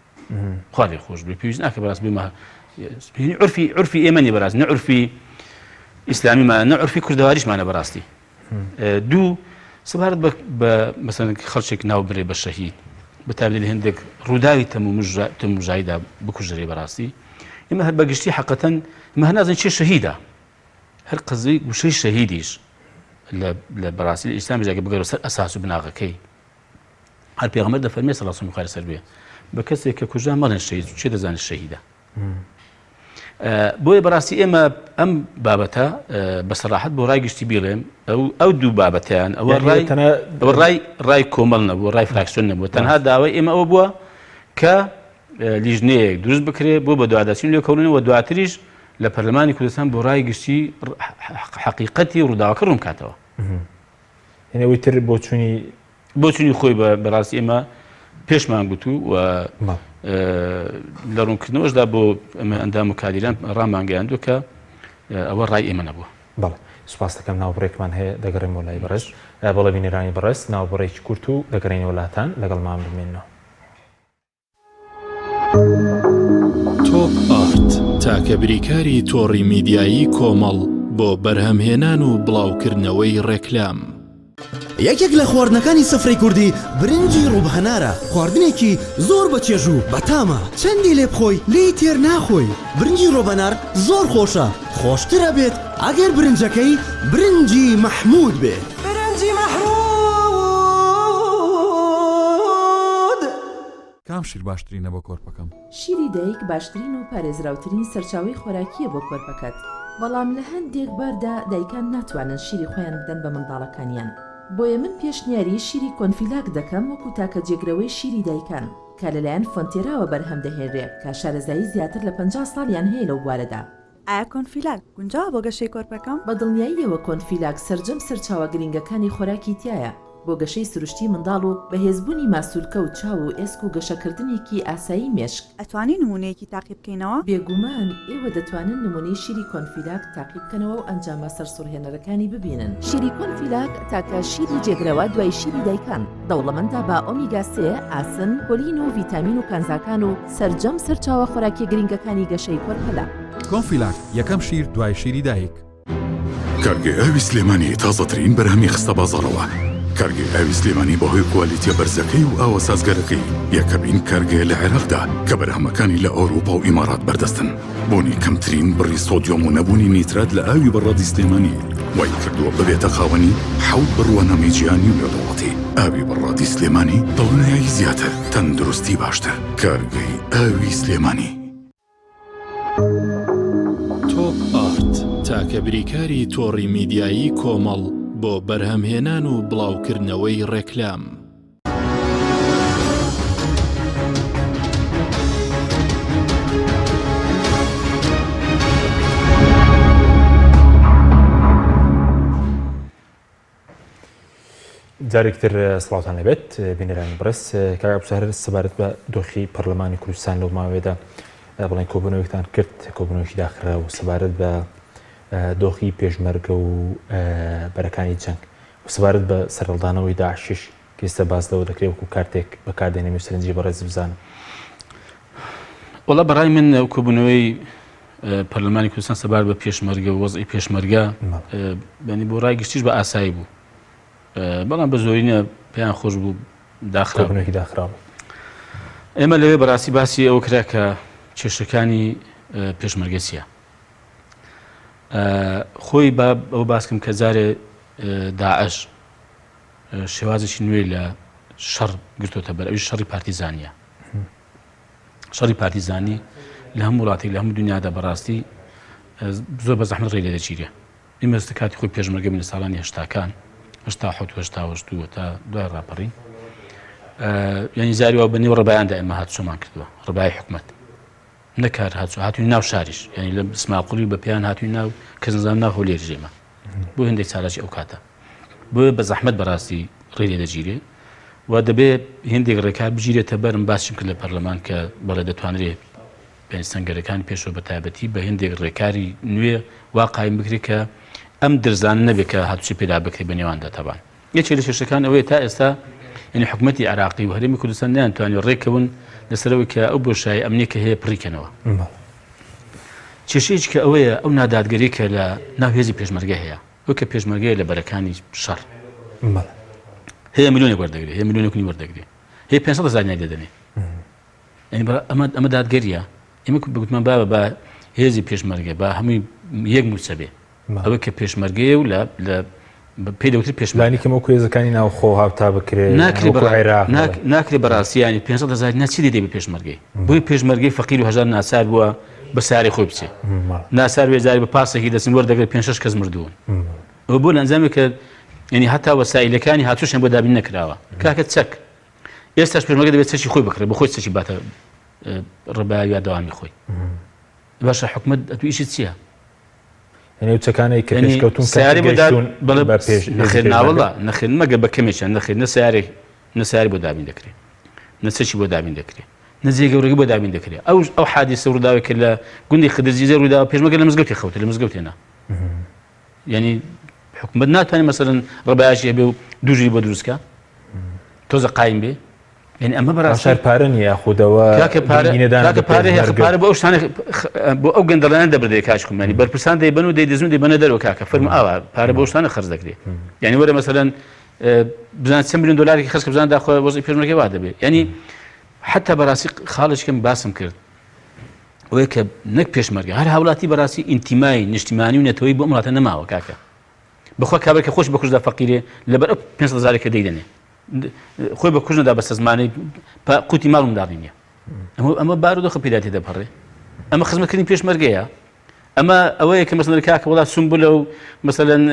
خوا لێ خۆش بێ پێویست ناکە بەڕاستی بێمە عورفی ئێمە نێ بەڕاستی نە عورفی ئیسلامیمان نە عورفی کوردەواریشمانە بەڕاستی دوو سەبارەت بە مەسەڵەن خەڵکێک ناو برێ بە شەهید بەتابێت لە هێندێک ڕووداوی تەموژایدا بکوژرێ بەڕاستی ئێمە هەر بەگشتی حەقەتەن ئێمە هەر نازانین چێ شەهیدە هەر قەزەی گوشەی شەهیدیش لە بەڕاستی لە ئیسلامی جاگە بگەڕێ سەر ئەساس و بناغەکەی هەر پێغەمبەر دەفەرمێ سەڵڵاهو عەلەیهی وسەلەم سەر بێ بە کەسێک کە کوژا مەڵێن شەهید چێ دەزانێت شەهیدە بۆیە بەڕاستی ئێمە ئەم بابەتە بەسەراحەت بۆ ڕای گشتی بیڵێم ئەو دوو بابەتیان ئەوە ڕای کۆمەڵ نەبوو ڕای فراکسیۆن نەبووە تەنها داوای ئێمە ئەوە بووە کە لیژنەیەک دروست بکرێ بۆ بە دوواداچوون لێکۆڵینەوە دواتریش لە پەرلەمانی کوردستان بۆ ڕای گشتی حەقیقەتی ڕووداوەکە ڕوون کاتەوە هێنەوەی تر بۆ چوونی خۆی بەڕاستی ئێمە پێشمان گوتو و لە ڕوونکردنەوەشدا بۆ ئەندام و کادیران ڕامانگەیاندووە کە ئەوە ڕای ئێمە نەبووە بەڵێ سوپاس دەکەم ناوبڕێکمان هەیە دەگەڕێمەوە لای بەڕێز بەڵێ بینێرانی بەڕێز ناوبڕێکی کورت و دەگەڕێنەوە وڵاتان لەگەڵمان بمێنەوە تۆپ ئارت تاکە بریکاری تۆڕی میدیایی کۆمەڵ بۆ بەرهەمهێنان و بڵاوکردنەوەی ڕێکلام یەکێک لە خواردنەکانی سفرەی کوردی برنجی ڕووبهەنارە. خواردنێکی زۆر بەچێژ و بەتامە، چەندی لێ بخۆی لێی تێر ناخۆی. برنجی ڕووبهەنار زۆر خۆشە، خۆشترە بێت ئەگەر برنجەکەی برنجی مەحموود بێت. برنجی مەحموود. کام شیر باشترینە بۆ کۆرپەکەم؟ شیری دایک باشترین و پارێزراوترین سەرچاوی خۆراکیە بۆ کۆرپەکەت. بەڵام لە هەندێک باردا دایکان ناتوانن شیری خۆیان بدەن بە منداڵەکانیان. بۆیە من پێشنیاری شیری کۆنفیلاک دەکەم وەکو تاکە جێگرەوەی شیری دایکان کە لەلایەن فۆنتێراوە بەرهەم دەهێنرێ کە شارەزایی زیاتر لە 50 ساڵیان هەیە لەو بوارەدا. ئایا کۆنفیلاک گونجاوە بۆ گەشەی کۆرپەکەم؟ بە دڵنیاییەوە کۆنفیلاک سەرجەم سەرچاوە گرنگەکانی خۆراکی تایە بۆ گەشەی سروشتی منداڵ و بەهێزبوونی ماسوولکە و چاو و ئێسک و گەشەکردنێکی ئاسایی مێشک. ئەتوانی نمونەیەکی تاقی بکەینەوە؟ بێگومان ئێوە دەتوانن نمونەی شیری کۆنفیلاک تاقی بکەنەوە و ئەنجامە سەرسوڕهێنەرەکانی ببینن. شیری کۆنفیلاک تاکە شیری جێگرەوە دوای شیری دایکان دەوڵەمەندە بە ئۆمیگا 3 ئاسن، کۆلین و ڤیتامین و کانزاکان و سەرجەم سەرچاوە خۆراکی گرنگەکانی گەشەی کۆرپەلا. کۆنفیلاک یەکەم شیر دوای شیری دایک. کارگەی ئاوی سلێمانی تازەترین بەرهەمی خستە بازاڕەوە. کارگەی ئاوی سلێمانی بەهۆی کوالیتیە بەرزەکەی و ئاوە سازگەرەکەی یەکەمین کارگەیە لە عێراقدا کە بەرهەمەکانی لە ئەوروپا و ئیمارات بەردەستن. بۆنی کەمترین بڕی سۆدیۆم و نەبوونی نیترات لە ئاوی بەڕادی سلێمانی وای کردووە ببێتە خاوەنی حەوت بڕوانەمی گیانی و لێدوڵەتی. ئاوی بەڕادی سلێمانی دڵنیایی زیاتر، تەندروستی باشتر. کارگەی ئاوی سلێمانی. تۆپ ئارت تاکە بریکاری تۆڕی میدیایی کۆمەڵ بۆ بەرهەمهێنان و بڵاوکردنەوەی ڕێکلام. جارێکتر سڵاوتان لەبێت بینەرانی بەڕێز. کاک عەبدولستار سەبارەت بە دۆخی پەرلەمانی کوردستان لەو ماوەیەدا بڵێن کۆبوونەوەیەکتان کرد، کۆبوونەوەیەکی داخرا و سەبارەت بە دۆخی پێشمەرگە و بەرەکانی جەنگ و سەبارەت بە سەرهەڵدانەوەی داعشیش کە ئێستا باس لەوە دەکرێت وەکو کارتێک بەکاردێنێمی و سەرنجی بەڕێز بزانم. وەڵا بەڕای من ئەو کۆبوونەوەی پەرلەمانی کوردستان سەبارەت بە پێشمەرگە و وەزعی پێشمەرگە بەنی بۆ ڕای گشتیش بە ئاسایی بوو، بەڵام بە زۆرینە پێیان خۆش بوو داخراونێکی داخراوە. ئێمە لەوێ بەڕاستی باسی ئەوە کرا کە کێشەکانی پێشمەرگە چییە. خۆی ئەو باسکەم کە جارێ داعش شێوازێکی نوێی لە شەڕ گرتوتە بەر، ئەوی شەڕی پارتیزانیە. شەڕی پارتیزانی لە هەموو وڵاتێک لە هەموو دنیادا بەڕاستی زۆر بە زەحمەت ڕێ لێ دەچیرێ. ئێمە کاتی خۆی پێشمەرگە من لە ساڵانی هەشتاکان 1970 تا دوای ڕاپەڕین یعنی زاری وا بەنێو ڕێبایاندا ئێمە هاتوچۆمان کردووە، ڕێبای حکومەت نەکار هاتووی ناو شاریش، ینی لە سماقوڵی بە پێیان هاتووی ناو کە زنجان ناو هەولێر ژێمە بۆ هەندێک ساڵاتی ئەو کاتە. بۆیە بە زەحمەت بەڕاستی ڕێ لێ دەگیرێ و دەبێت هێندێک ڕێکار بگیرێتە بەرم باسیم کرد لە پەرلەمان کە بەڵێ دەتوانرێت پێنجسەنگەرەکانی پێشەوە بە تایبەتی بە هێندێک ڕێکاری نوێ وا قایم بکرێت کە ئەم درزان نەبێت کە هاتوچی پێدا بکرێت بە نێواندا. تەبان یەکێک لە کێشەکان ئەوەیە تا ئێستا ینی حکوومەتی عێراقی و هەرێمی کوردستان نەیانتوانی ڕێکەون لەسەرەوەی کە ئەو بۆشایی ئەمنیە کە هەیە پڕیکەنەوە. کێشەیەکی کە ئەوەیە ئەو نادادگەری کە لە ناو هێزی پێشمەرگە هەیە، ئەو کە پێشمەرگەیە لە بەرەکانی شەڕ هەیە میلیۆنێک وەردەگرێت، هەیە میلیۆنێکی وەردەگرێت، هەیە 500,000 دەدەنێ. ینی ئەمە دادگەریە. ئێمە بگوتمان بە هێزی پێشمەرگە بە هەمووی یەک موچەبێ، ئەوە کە پێشمەرگەیە و لە پێی دەوتری پێشمەرگانی کەمە کوێزەکانی ناوخۆ هاوتا بکرێت ناکرێت بەڕاستی ینی 500,000 ناچی دێ بە پێشمەرگەی. بۆی پێشمەرگەی فەقیر و هەژار ناسار بووە بە ساری خۆی بچێ، ناسار وێزاری بە پاسێکی دەچن وەردەگرێت 5-6 کەس مردوون. ئەوە بۆ ئەنجامێک کە ینی هەتا وەسایلەکانی هاتووشیان بۆ دابین نەکراوە. کاکە چەک ئێستاش پێشمەرگە دەبێت چەکی خۆی بکرێت، بە خۆی چەکی باتە ڕێبای یا دەوامی خۆی. باشە حکومەت ئەتویشی چییە؟ یعنی چەکانەی کە پێشکەوتون سیاری ناوەڵا نەخێن مەگە بە کەمێکیان نەخێن نەسیاری بۆ دابین دەکرێت، نەچەکی بۆ دابین دەکرێت، نەجێ گەورەی بۆ دابین دەکرێت. ئەو حادیسە ڕووداوی کە لە گوندی خدرجیزە ڕوویداوە پێشمەرگە لە مزگەوتی خەوتە، لە مزگەوتێنە. ینی حکومەت ناتوانێت مەسەڵەن ڕێبایاشی هەبێ و دوژی بۆ دروستکە تۆزە قایم بێ. یعنی ئەمە بەڕاستی پارە نیە خودەوە پارە بۆ ئەو شتانە بۆ ئەو گەندەڵیان دەبردێت کاچکومانی بەرپرسان دەیبەن و دەیدەزون دەیبەنە دەرەوە کاکە فەرمو ئاوا پارە بۆ شتانە خەرج دەکرێت. یعنی وەرە مەسەڵەن بزانێت چەند میلیۆن دۆلارێکی خەرج کە بزانێت داخۆ وەزعی پێشمەرگەی وا دەبێت یعنی حتا بەڕاستی خاڵێکم باسم کرد ئەوەیە کە نەک پێشمەرگە هەر هاوڵاتی بەڕاستی ئینتیمای نیشتیمانی و نەتەوەی بۆ وڵاتە نەماوە کاکە بەخوا کابرا کە خۆش بە کوژدا فەقیرێ لەبەر 500,000 کە دەیدەنێ خۆی بە کوژ نەدا بەسە زمانەی قوتی ماڵم داڕینە ئەمە بارودۆخە پێدا تێدەپەڕێ ئەمە خزمەتکردنی پێشمەرگەیە ئەمە ئەوەیە کە مەسەڵەن کاکە وڵات سومبوو لەو مەسەڵەن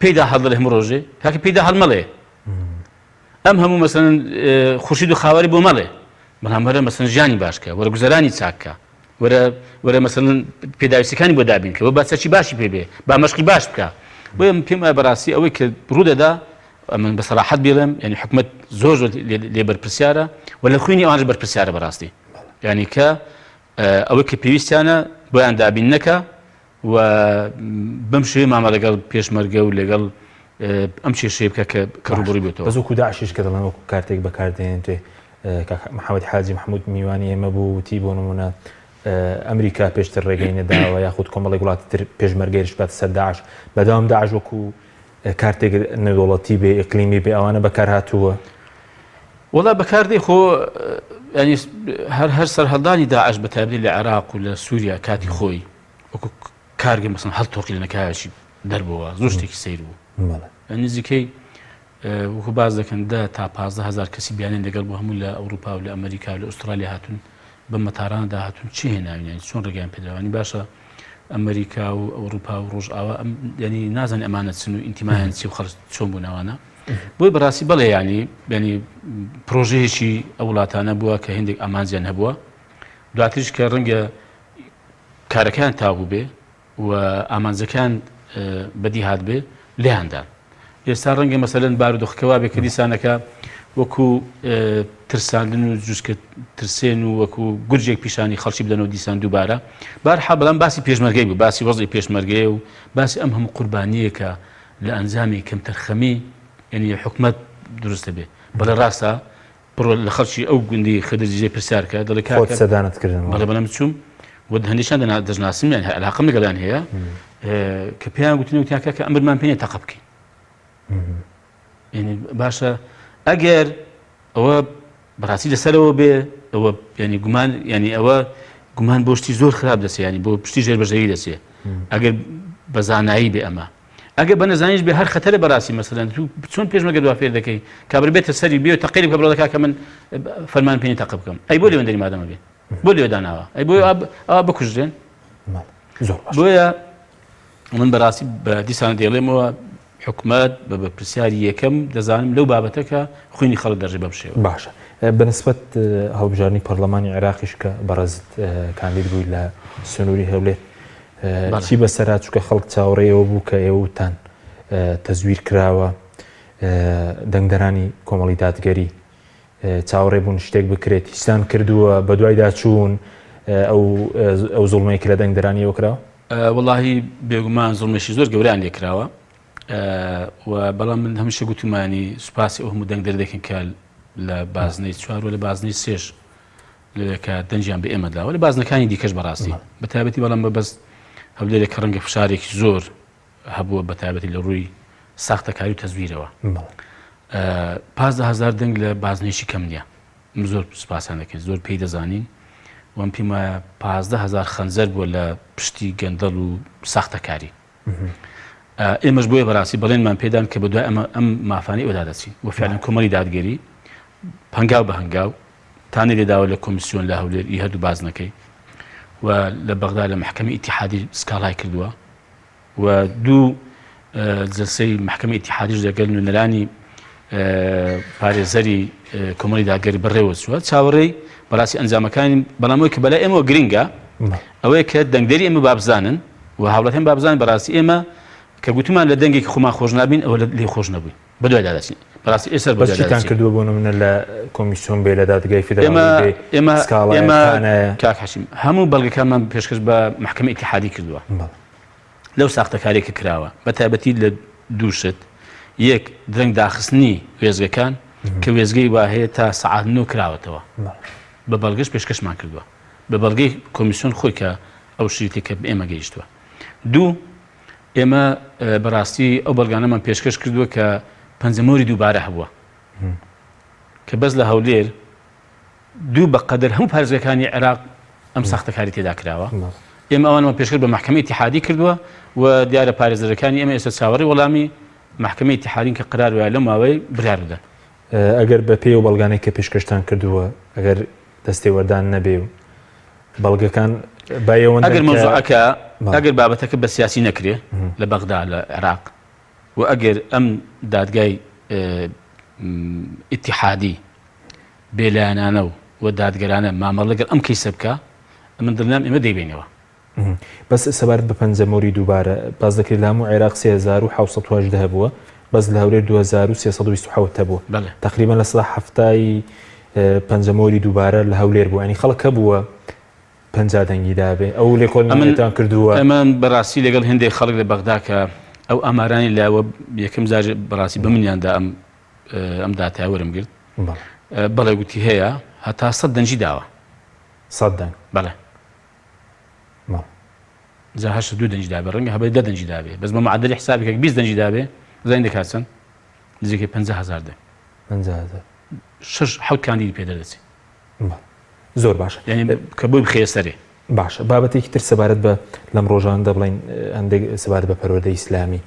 پێیدا هەڵدەڵێ هەموو ڕۆژێ کاکە پێیدا هەڵمەڵێ ئەم هەموو مەسەڵەن خورشید و خاوەری بۆ مەڵێ بەڵام وەرە مەسەڵەن ژیانی باشکە وەرە گوزەرانی چاککە وەرە مەسەڵەن پێداویستەکانی بۆ دابینکە بۆ با چەرچی باشی پێبێ با مەشقی باش بکە بۆیە پێم وایە بەڕاستی ئەوەی کە ڕوودەدا ئەمن بە سەراحەت بێڵێم یعنی حکومەت زۆر لێ بەرپرسیارە و لە خوێنی ئەوانش بەرپرسیارە بەڕاستی یعنی کە ئەوەی کە پێویستیانە بۆیان دابین نەکە و بەم شێوەیە مامە لەگەڵ پێشمەرگە و لەگەڵ ئەم کێشەیە بکە کە ڕوبڕووی بێتەوە بەزوو داعشیش کە دەڵێن وەکو کارتێک بەکاردێنێن توێ محەممەد حاجی محمود میوانی ئێمە بوو وتی بۆ نمونە ئەمریکا پێشتر ڕێگەی نەداوە یاخود کۆمەڵی وڵاتی تر پێشمەرگەیش بات سەر داعش بەداوام داعش وەکو کارتێک نێودوڵەتی بێ ئیقلیمی بێ ئەوانە بەکار هاتووە وڵا بەکاردەی خۆ ینی هەر سەرهەڵدانی داعش بە تایبەتی لە عێراق و لە سووریا کاتی خۆی وەکو کارگە مەسەڵەن هەڵتۆقی لە نەکایەکی دەربەوە زۆر شتێکی سەیر بوو نزیکەی وەکو باز دەکەن 10 تا 15,000 کەسی بیانێن لەگەڵ بۆ هەموو لە ئەوروپا و لە ئەمریکا و لە ئوسترالیا هاتون بە مەتاراندا هاتون چی هێناوین چۆن ڕێگەیان پێدراوانی باشە ئەمریکا و ئەوروپا و ڕۆژئاوا ینی نازانێ ئەمانە چن و ئینتیمایان چی و خەڵک چۆن بوو ناوانە بۆی بەڕاستی بەڵێ ینی پرۆژەیەکی ئەو وڵاتانە بووە کە هێندێک ئامانجیان هەبووە دواتریش کە ڕەنگە کارەکان تاوو بێ و ئامانجەکان بەدی هات بێ لێیاندان ئێستا ڕەنگە مەسەلەن بارودۆخەکەوا بێ کە دیسانەکە وەکو ترساندن و جوستکە ترسێن و وەکو گورجێک پیشانی خەڵکی بدەنەوە دیسان دووبارە بارحا بەڵام باسی پێشمەرگەی بوو باسی وەزعی پێشمەرگەیە و باسی ئەم هەموو قوربانیەکە لە ئەنجامی کەمتەرخەمی یعنی حکومەت دروستە بێ بەڵێ ڕاستە بڕۆ لە خەڵکی ئەو گوندی خەدەجێ پرسیارکە دەڵێ خۆت سەدانەتکردن بەڵێ بەڵام چوم و هەندێکیان دەژناسم یان علاقەم لەگەڵیان هەیە کە پێیان گوتنەوە تیاکە کە ئەمرمان پێ تەقە بکەین یعنی باشە ئەگەر ئەوە بەڕاستی لەسەرەوە بێ ئەوە ینی گومان ینی ئەوە گومان بۆ شتی زۆر خراپ دەسێ ینی بۆ پشتی ژێربەژەری دەسێ ئەگەر بە زانایی بێ ئەمە ئەگەر بە نەزانیش بێ هەر خەتەرە بەڕاستی مەسەلەن تو چۆن پێشمەرگە دوا فێر دەکەی کابرا بێتە سەری بێ و تەقیری بکە بڵێ کاکە من فەرمان پێی تەقە بکەم ئەی بۆ لێوەندەری مادەمە بێ بۆ لێوەداناوە ئەی بۆ ئەوە بکوژرێن بۆیە من بەڕاستی بە دیسانە دێڵێمەوە حکومەت بە پرسیاری یەکەم دەزانم لەو بابەتەکە خوێنی خەڵک دەژێ بەم شێوە باشە بەنسبەت هەڵبژارنی پەرلەمانی عێراقیش کە بەڕێزت کاندید بووی لە سنووری هەولێر چی بەسەرا چووکە خەڵک چاوەڕێەوە بوو کە ئێوەتان تەزویر کراوە دەنگدەرانی کۆمەڵی دادگەری چاوەڕێ بوون شتێک بکرێت هیچتان کردووە بە دوایدا چوون ئەو زوڵمەیە کە لە دەنگدەرانیەوە کراوە وەڵاهی بێگومان زوڵمێکی زۆر گەوریان لێکراوە و بەڵام من هەمیشە گوتمانی سوپاسی ئەو هەموو دەنگدەر دەکەن کە لە بازنەی 4 و لە بازنەی 3 لەکە دەنجیان بە ئێمەداوە لە بازنەکانی دیکەش بەڕاستی بە تایبەتی بەڵام بەبەست هەولێرێک کە ڕەنگە فشارێکی زۆر هەبووە بە تایبەتی لە ڕووی ساختەکاری و تەزویرەوە 15,000 دەنگ لە بازنێکی کەم نییە زۆر سوپاسیان دەکەین زۆر پێی دەزانین وەم پێم وایە 15,000 خەنجەر بووە لە پشتی گەندەڵ و ساختەکاری ئێمەش بۆیە بەڕاستی بەڵێنمان پێدان کە بە دوای ئەم مافانەی ئەودا دەچین و فعلا کۆمەڵی دادگەری هەنگاو بە هەنگاو تانی لێداوە لە کۆمیسیۆن لە هەولێر هەردوو بازنەکەی و لە بەغدا لە محکەمەی ئیتیحادی سکاڵای کردووە و دوو جلسەی محکەمەی ئیتیحادیش دەگەل نوێنەرانی پارێزەری کۆمەڵی دادگەری بەڕێوە چووە چاوەڕێی بەڕاستی ئەنجامەکانی بەڵامەوەی کە بەلای ئێمەوە گرنگە ئەوەیە کە دەنگدەری ئێمە بابزانن و هاوڵاتیان بابزانن بەڕاستی ئێمە کە گوتمان لە دەنگێکی خۆمان خۆش نابین ئەوە لێ خۆش نەبووین بە دوای داداچین بەڕاستی ئێستا بەچیتان کردووە بۆ نمونە لە کۆمیسیۆن بێ لە دادگای فیدراڵی ئێمە کاک حەشیم هەموو بەڵگەکانمان پێشکەش بە محکەمەی ئیتیحادی کردووە لەو ساختەکارێکە کراوە بە تایبەتی لە دوو شت یەک درەنگ داخستنی وێزگەکان کە وێزگەی وا هەیە تا سەعات 9 کراوەتەوە بە بەڵگەش پێشکەشمان کردووە بە بەڵگەی کۆمیسیۆن خۆی کە ئەو شتێکە کە ئێمە گەیشتووە دوو ئێمە بەڕاستی ئەو بەڵگانەمان پێشکەش کردووە کە پەنجەمۆری دووبارە هەبووە کە بەس لە هەولێر دوو بەقەدر هەموو پارێزەکانی عێراق ئەم ساختەکاری تێدا کراوە ئێمە ئەوانەوە پێشتر بە محکەمەی ئیتیحادی کردووە و دیارە پارێزەرەکانی ئێمە ئێستا چاوەڕێی وەڵامی محکەمەی ئیتیحادین کە قرار وایە لەم ماوەی بڕیار بدەن. ئەگەر بە پێی و بەڵگانەی کە پێشکەشتان کردووە ئەگەر دەستێوەردان نەبێ و بەڵگەکان ئەگەر مۆزوعەکە ئەگەر بابەتەکە بە سیاسی نەکرێ لە بەغدا لە عێراق و ئەگەر ئەم دادگای ئیتیحادی بێلایەنانە و دادگەرانە مامەڵ لەگەڵ ئەم کەیسە بکە من دڵنیام ئێمە دەیبینەوە. بەس سەبارەت بە پەنجەمۆری دووبارە باز دەکرێت لە هەموو عێراق 3718 هەبووە بەس لە هەولێر 2327 هەبووە تقریبا لە 170 پەنجەمۆری دووبارە لە هەولێر بوو ینی خەڵک هەبووە 50 دەنگی دابێ ئەو لێکۆڵینەتان کردووە. ئەمە بەڕاستی لەگەڵ هێندێک خەڵک لە بەغدا کە ئەو ئامارانی لاوە یەکەم جار بەڕاستی بە منیاندا ئەم داتای وەرم گرت بەڵێ گوتی هەیە هەتا 100 دەنجی داوە 100 دەنگ بەڵێ جا 82 دەنجی دابێ ڕەنگە هەبێ 10 دەنجی دابێ بەس بە معدلی حسابێکە 20 دەنجی دابێ زین دەکات چەند نزیکەی 50000 دەنگ 50000 6-7 کاندیدی پێ دەدەچێت زۆر باشە یعنی کە بۆی بخێ سەرێ باشە. بابەتێکی تر سەبارەت بە لەم ڕۆژاندا بڵین هەندێک سەبارەت بە پەروەردەی ئیسلامی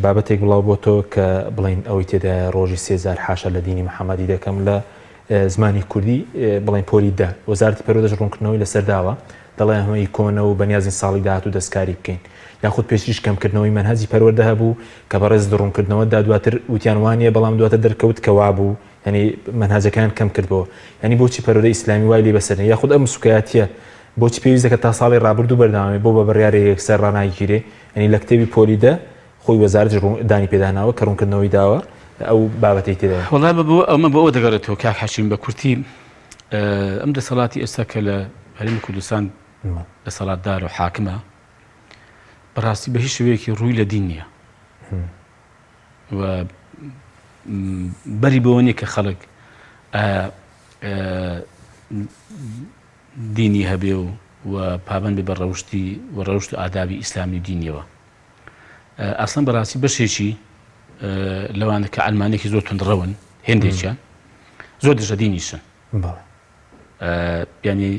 بابەتێک بڵاو بۆ تۆ کە بڵین ئەوەی تێدا ڕۆژی 3000 حاشا لە دینی محەممەدی دەکەم لە زمانی کوردی بڵین پۆلی دا وەزارەتی پەروەردەش ڕوونکردنەوەی لەسەرداوە دەڵێ هەمەی کۆنە و بەنیازی ساڵی داهاتوو دەستکاری بکەین یاخود پێشتریش کەمکردنەوەی مەنهەجی پەروەردە هەبوو کە بەڕێز ڕوونکردنەوەدا دواتر وتیان وانە بەڵام دواتر دەرکەوت کەوا بوو ینی مەنهەجەکان کەم کردبەوە ینی بۆچی پەروەردەی ئیسلامی وای لێ بەسەر یاخود ئەم سوکایەتیە بۆچی پێویستە کە تا ساڵی ڕابردوو بەردەوامێ بۆ بە بڕیارێک یەکسەر ڕناگیرێ ینی لە کتێبی پۆلیدە خۆی وەزارەتی دانی پێداناوە کە ڕوونکردنەوەی داوە ئەو بابەتی تێدا وەڵام ئەمە بۆ ئەوە دەگەڕێتەوە کاک حەشیم بە کورتی ئەم دەسەڵاتی ئێستا کە لە هەرێمی کوردستان دەسەڵاتدار و حاکمە بەڕاستی بە هیچ شوەیەکی ڕووی لە دین نییە و بەری بەوە نیە کە خەڵک دینی هەبێ و پابند بێ بە ڕەوشتی و ڕەوشت و ئادابی ئیسلامی دینیەوە ئەسڵەن بەڕاستی بەشێکی لەوانە کە ئەلمانێکی زۆر تونندڕەون هێندێکیان زۆر دژە دینیشن ینی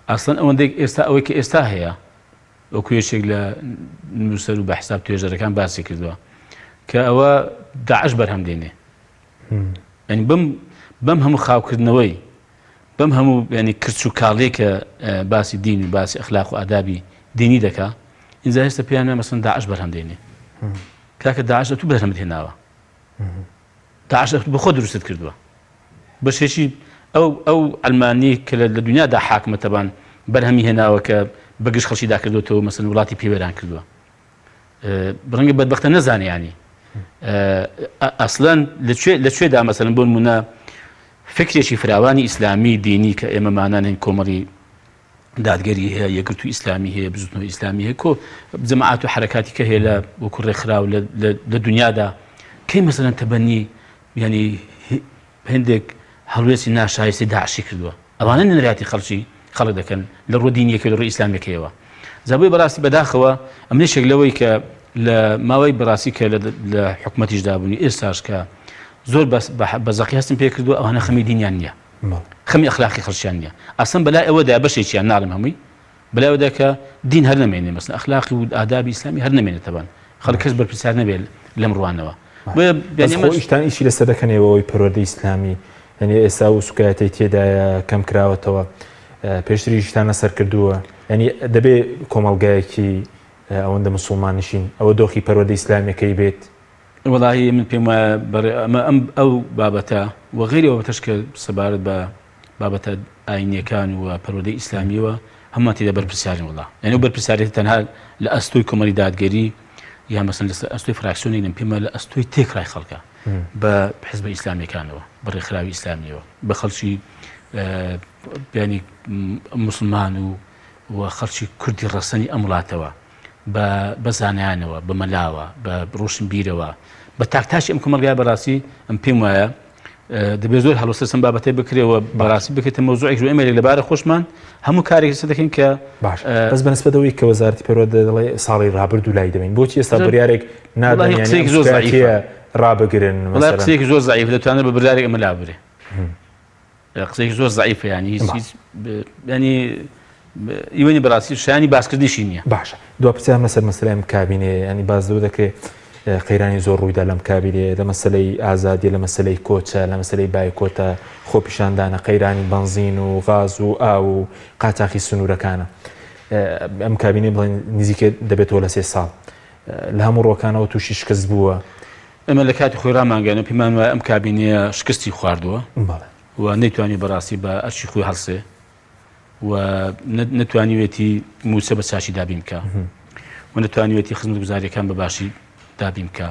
ئەسڵەن ئەوەندەی ئێستا ئەوەی کە ئێستا هەیە وەکو یەکێک لە نووسەر و بە حساب توێژەرەکان باسی کردووە کە ئەوە داعش بەرهەم دێنێ ینی بەم هەموو خاوکردنەوەی بەم هەموو ینی کرچ و کاڵێک کە باسی دین و باسی ئەخلاق و ئادابی دینی دەکا ئینجا هێستا پێیان مەسەن داعش بەرهەم دێنێ کاکە داعش تو بەرهەمت هێناوە داعش بە خۆ دروستت کردووە بەشێکی ئەو ئەلمانی کە لە دنیادا حاکمە تەبان بەرهەمی هێناوە کە بەگشت خەڵکی داکردوێتەوە مەسەن وڵاتی پێوەران کردووە بڕەنگە بەدبەختە نەزانێ ینی ئەسڵەن لەکوێدا مەسەن بۆ نمونە فکرێکی فراوانی ئیسلامی دینی کە ئێمە مانانین کۆمەڵی دادگەری هەیە یەکگرتووی ئیسلامی هەیە بزوتنەوەی ئیسلامی هەیە کۆ جەماعات و حرەکاتی کە هەیە لە وەکو ڕێکخراو لە دنیادا کەی مەسەلەن تەبەنی ینی هێندێک هەڵوێستی ناشایستی داعشی کردووە ئەوانە نەریاتی خەڵک دەکەن لە ڕۆ دینیەکە لە ڕۆی ئیسلامیەکەیەوە زابووی بەڕاستی بەداخەوە ئەم نشێک لەوەی کە لە ماوەی بەڕاستی کە لە حکومەتیش دابوونی ئێستاش کە زۆر بەزەقی هەستم پێ کردووە ئەوانە خەمی دینیان نییە خەمی ئەخلاقی خەڵکیان نییە ئاسان بەلای ئەوەدا بەشێکیان ناڵم هەمووی بەلای ئەوەدا کە دین هەر نەمێنێ مەسەن ئەخلاقی و ئادابی ئیسلامی هەر نەمێنێت تەبان خەڵک کەس بەرپرسیار نەبێت لەم ڕوانەوە ئیشتان ئیشی لەسەر دەکەنەوەی پەروەردەی ئیسلامی ینی ئێستا و سوکایەتی تێدایە کەم کراوەتەوە پێشتری شتانە سەر کردووە ینی دەبێ کۆمەڵگایەکی ئەوەندە مسلمانشین ئەوە دۆخی پەروەردەی ئیسلامیەکەی بێت وەڵاهی من پێم وایە ئەم ئەو بابەتە وەغیری بابەتەش کە سەبارەت بە بابەتە ئاینیەکان و پەروەردەی ئیسلامیەوە هەمووان تێدا بەرپرسیارن وەڵا یعنی ئەو بەرپرسیارەتی تەنها لە ئەستۆی کۆمەڵی دادگەری یا مەسەن لە ئەستۆی فراکسیۆنێک پێمە لە ئەستۆی تێکڕای خەڵکە بە حیزبە ئیسلامیەکانەوە بە ڕێکخراوی ئیسلامیەوە بە خەڵکی ینی مسلمان و خەڵکی کوردی ڕەسەنی ئەم وڵاتەوە بە زانایانەوە بە مەلاوە بە ڕۆشن بیرەوە بە تاکتاشی ئەم کۆمەڵگای بەڕاستی ئەم پێم وایە دەبێت زۆر هەڵوەستەسم بابەتەی بکرێەوە بەڕاستی بکرێتە مەوزوعێک ئێمەێک لەبارە خۆشمان هەموو کارێکی سە دەکەین کە باش بەس بەنسبەتەوەی کە وەزارەتی پەروەردە دەڵێ ساڵی ڕابردوو لای دەبین بۆچی ئێستا بڕیارێک نادەن ڕابگرن وڵای قسەیەکی زۆر زعیف دەتوانێت بە بڕیارێک ئەمە لا بێ قسەیەکی زۆر زعیفە ینی ینی ئیوەنی بەڕاستی شایانی باسکردنیشی نییە باشە دو پرسیار مەسەر مەسلەی کابینێ ینی باز دەوە دەکرێت قەیرانی زۆر ڕوویدا لەم کابینێ لە مەسلەی ئازادی لە مەسلەی کۆچە لە مەسلەی بایکۆتە خۆپیشاندانە قەیرانی بنزین و غاز و ئاو و قاچاقی سنوورەکانە ئەم کابینێ بڵێن نزیکە دەبێتەوە لە 3 ساڵ لە هەموو ڕۆکانەوە تووشی شکست بووە ئەمە لە کاتی خۆی ڕامانگەنە پێمان وایە ئەم کابینەیە شکستی خواردووە و نەیتوانی بەڕاستی بە ئەرچی خۆی هەڵسێ و نەتوانیوێتی موسە بە چاشی دابین بکە و نەتوانیوێتی خزمەتگوزاریەکان بە باشی دابین بکە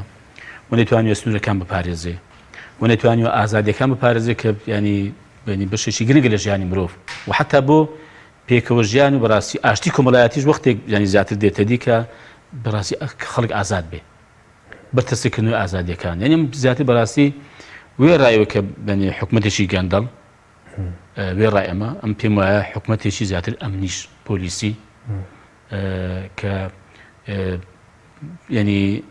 و نەتوانیوێت سنوورەکان بپارێزێ و نەتوانیوە ئازادیەکان بپارێزێ کە ینی بەشێکی گرنگە لە ژیانی مرۆڤ و حتا بۆ پێکەوە ژیان و بەڕاستی ئاشتی کۆمەڵایەتیش وەختێک ینی زیاتر دێتە دی کە بەڕاستی خەڵک ئازاد بێ بەرتەسەکردنەوەی ئازادیەکان یعنی زیاتر بەڕاستی وێ ڕایەوە کە بەنێ حکومەتێکی گەندەڵ وێ ڕای ئەمە ئەم پێم وایە حکومەتێکی زیاتر ئەمنیش پۆلیسی کە ینی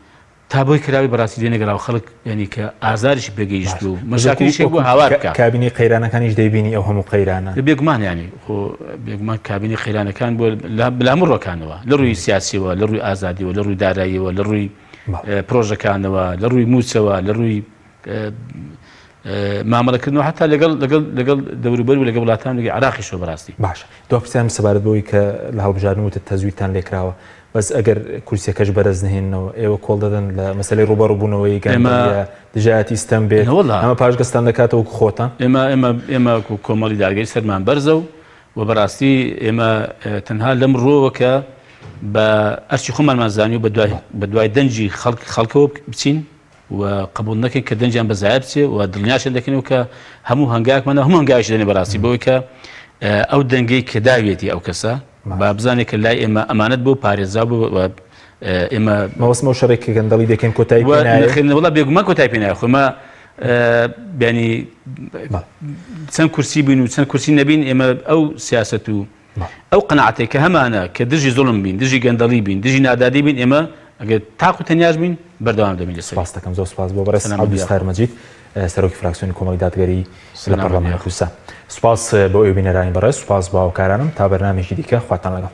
تا بۆی کراوی بەڕاستی لێنەگەراوە خەڵک ینی کە ئازاریشی پێگەیشت و مەشاکلیشێک بۆ هاوار بکە کابینی قەیرانەکانیش دەیبینی ئەو هەموو قەیرانە بێگومان ینی خۆ بێگومان کابینی قەیرانەکان بۆ لە هەموو ڕۆکانەوە لە ڕووی سیاسیەوە لە ڕووی ئازادیەوە لە ڕووی داراییەوە لە ڕووی پرۆژەکانەوە لە ڕووی موچەوە لە ڕووی مامەڵەکردنەوە حتا لەگەڵ دەوروبەر و لەگەڵ وڵاتان لەگەڵ عراقیشەوە بەڕاستی باشە دو پرسیارم سەبارەت بەوەی کە لە هەڵبژاردن وتە تەزویرتان لێکراوە بەس ئەگەر کورسیەکەش بەرز نهێننەوە ئێوە کۆڵ دەدەن لە مەسەلەی ڕوبەڕووبوونەوەی دژایەتی ستەم بێت ئەمە پاشگەستان دەکاتەوە خۆتان ئێمە کۆمەڵی داگەری سەرمان بەرزە و بەڕاستی ئێمە تەنها لەم ڕۆوە کە بە ئەرچی خۆمانمان زانی و بە دوای دەنجی خەڵکەوە بچین و قبول نەکەین کە دەنجیان بەزایە بچێ و دڵنیاشە دەکەنەوە کە هەموو هەنگایەکمانە هەموو هەنگاویش دێنێ بەڕاستی بەوەی کە ئەو دەنگەی کە داوێتی ئەو کەسە با بزانێت کە لای ئێمە ئەمانەت بۆ پارێزا بوو ئێمە مەوەسمە و شەڕێکی گەندەڵی دەکەن کۆتایی وڵا بێگومان کۆتای پێنایە خۆمە بیانی چەند کورسی بین و چەند کورسی نەبین ئێمە ئەو سیاست و ئەو قەناعەتێک کە هەمانە کە دژی زوڵم بین دژی گەندەڵی بین دژی نادادی بین ئێمە ئەگەر تاق و تەنیاش بین بەردەوام دەبین سپاس دەکەم زۆر سپاس بۆ بەڕێز عەبدولستار مەجید سەرۆکی فراکسیۆنی کۆمەڵی دادگەری لە پەرلەمانی کوردستان سپاس بۆ ئێوە بینەرانی بەڕێز سپاس بۆ هاوکارانم تا بەرنامێکی دیکە خواتان لەگەڵ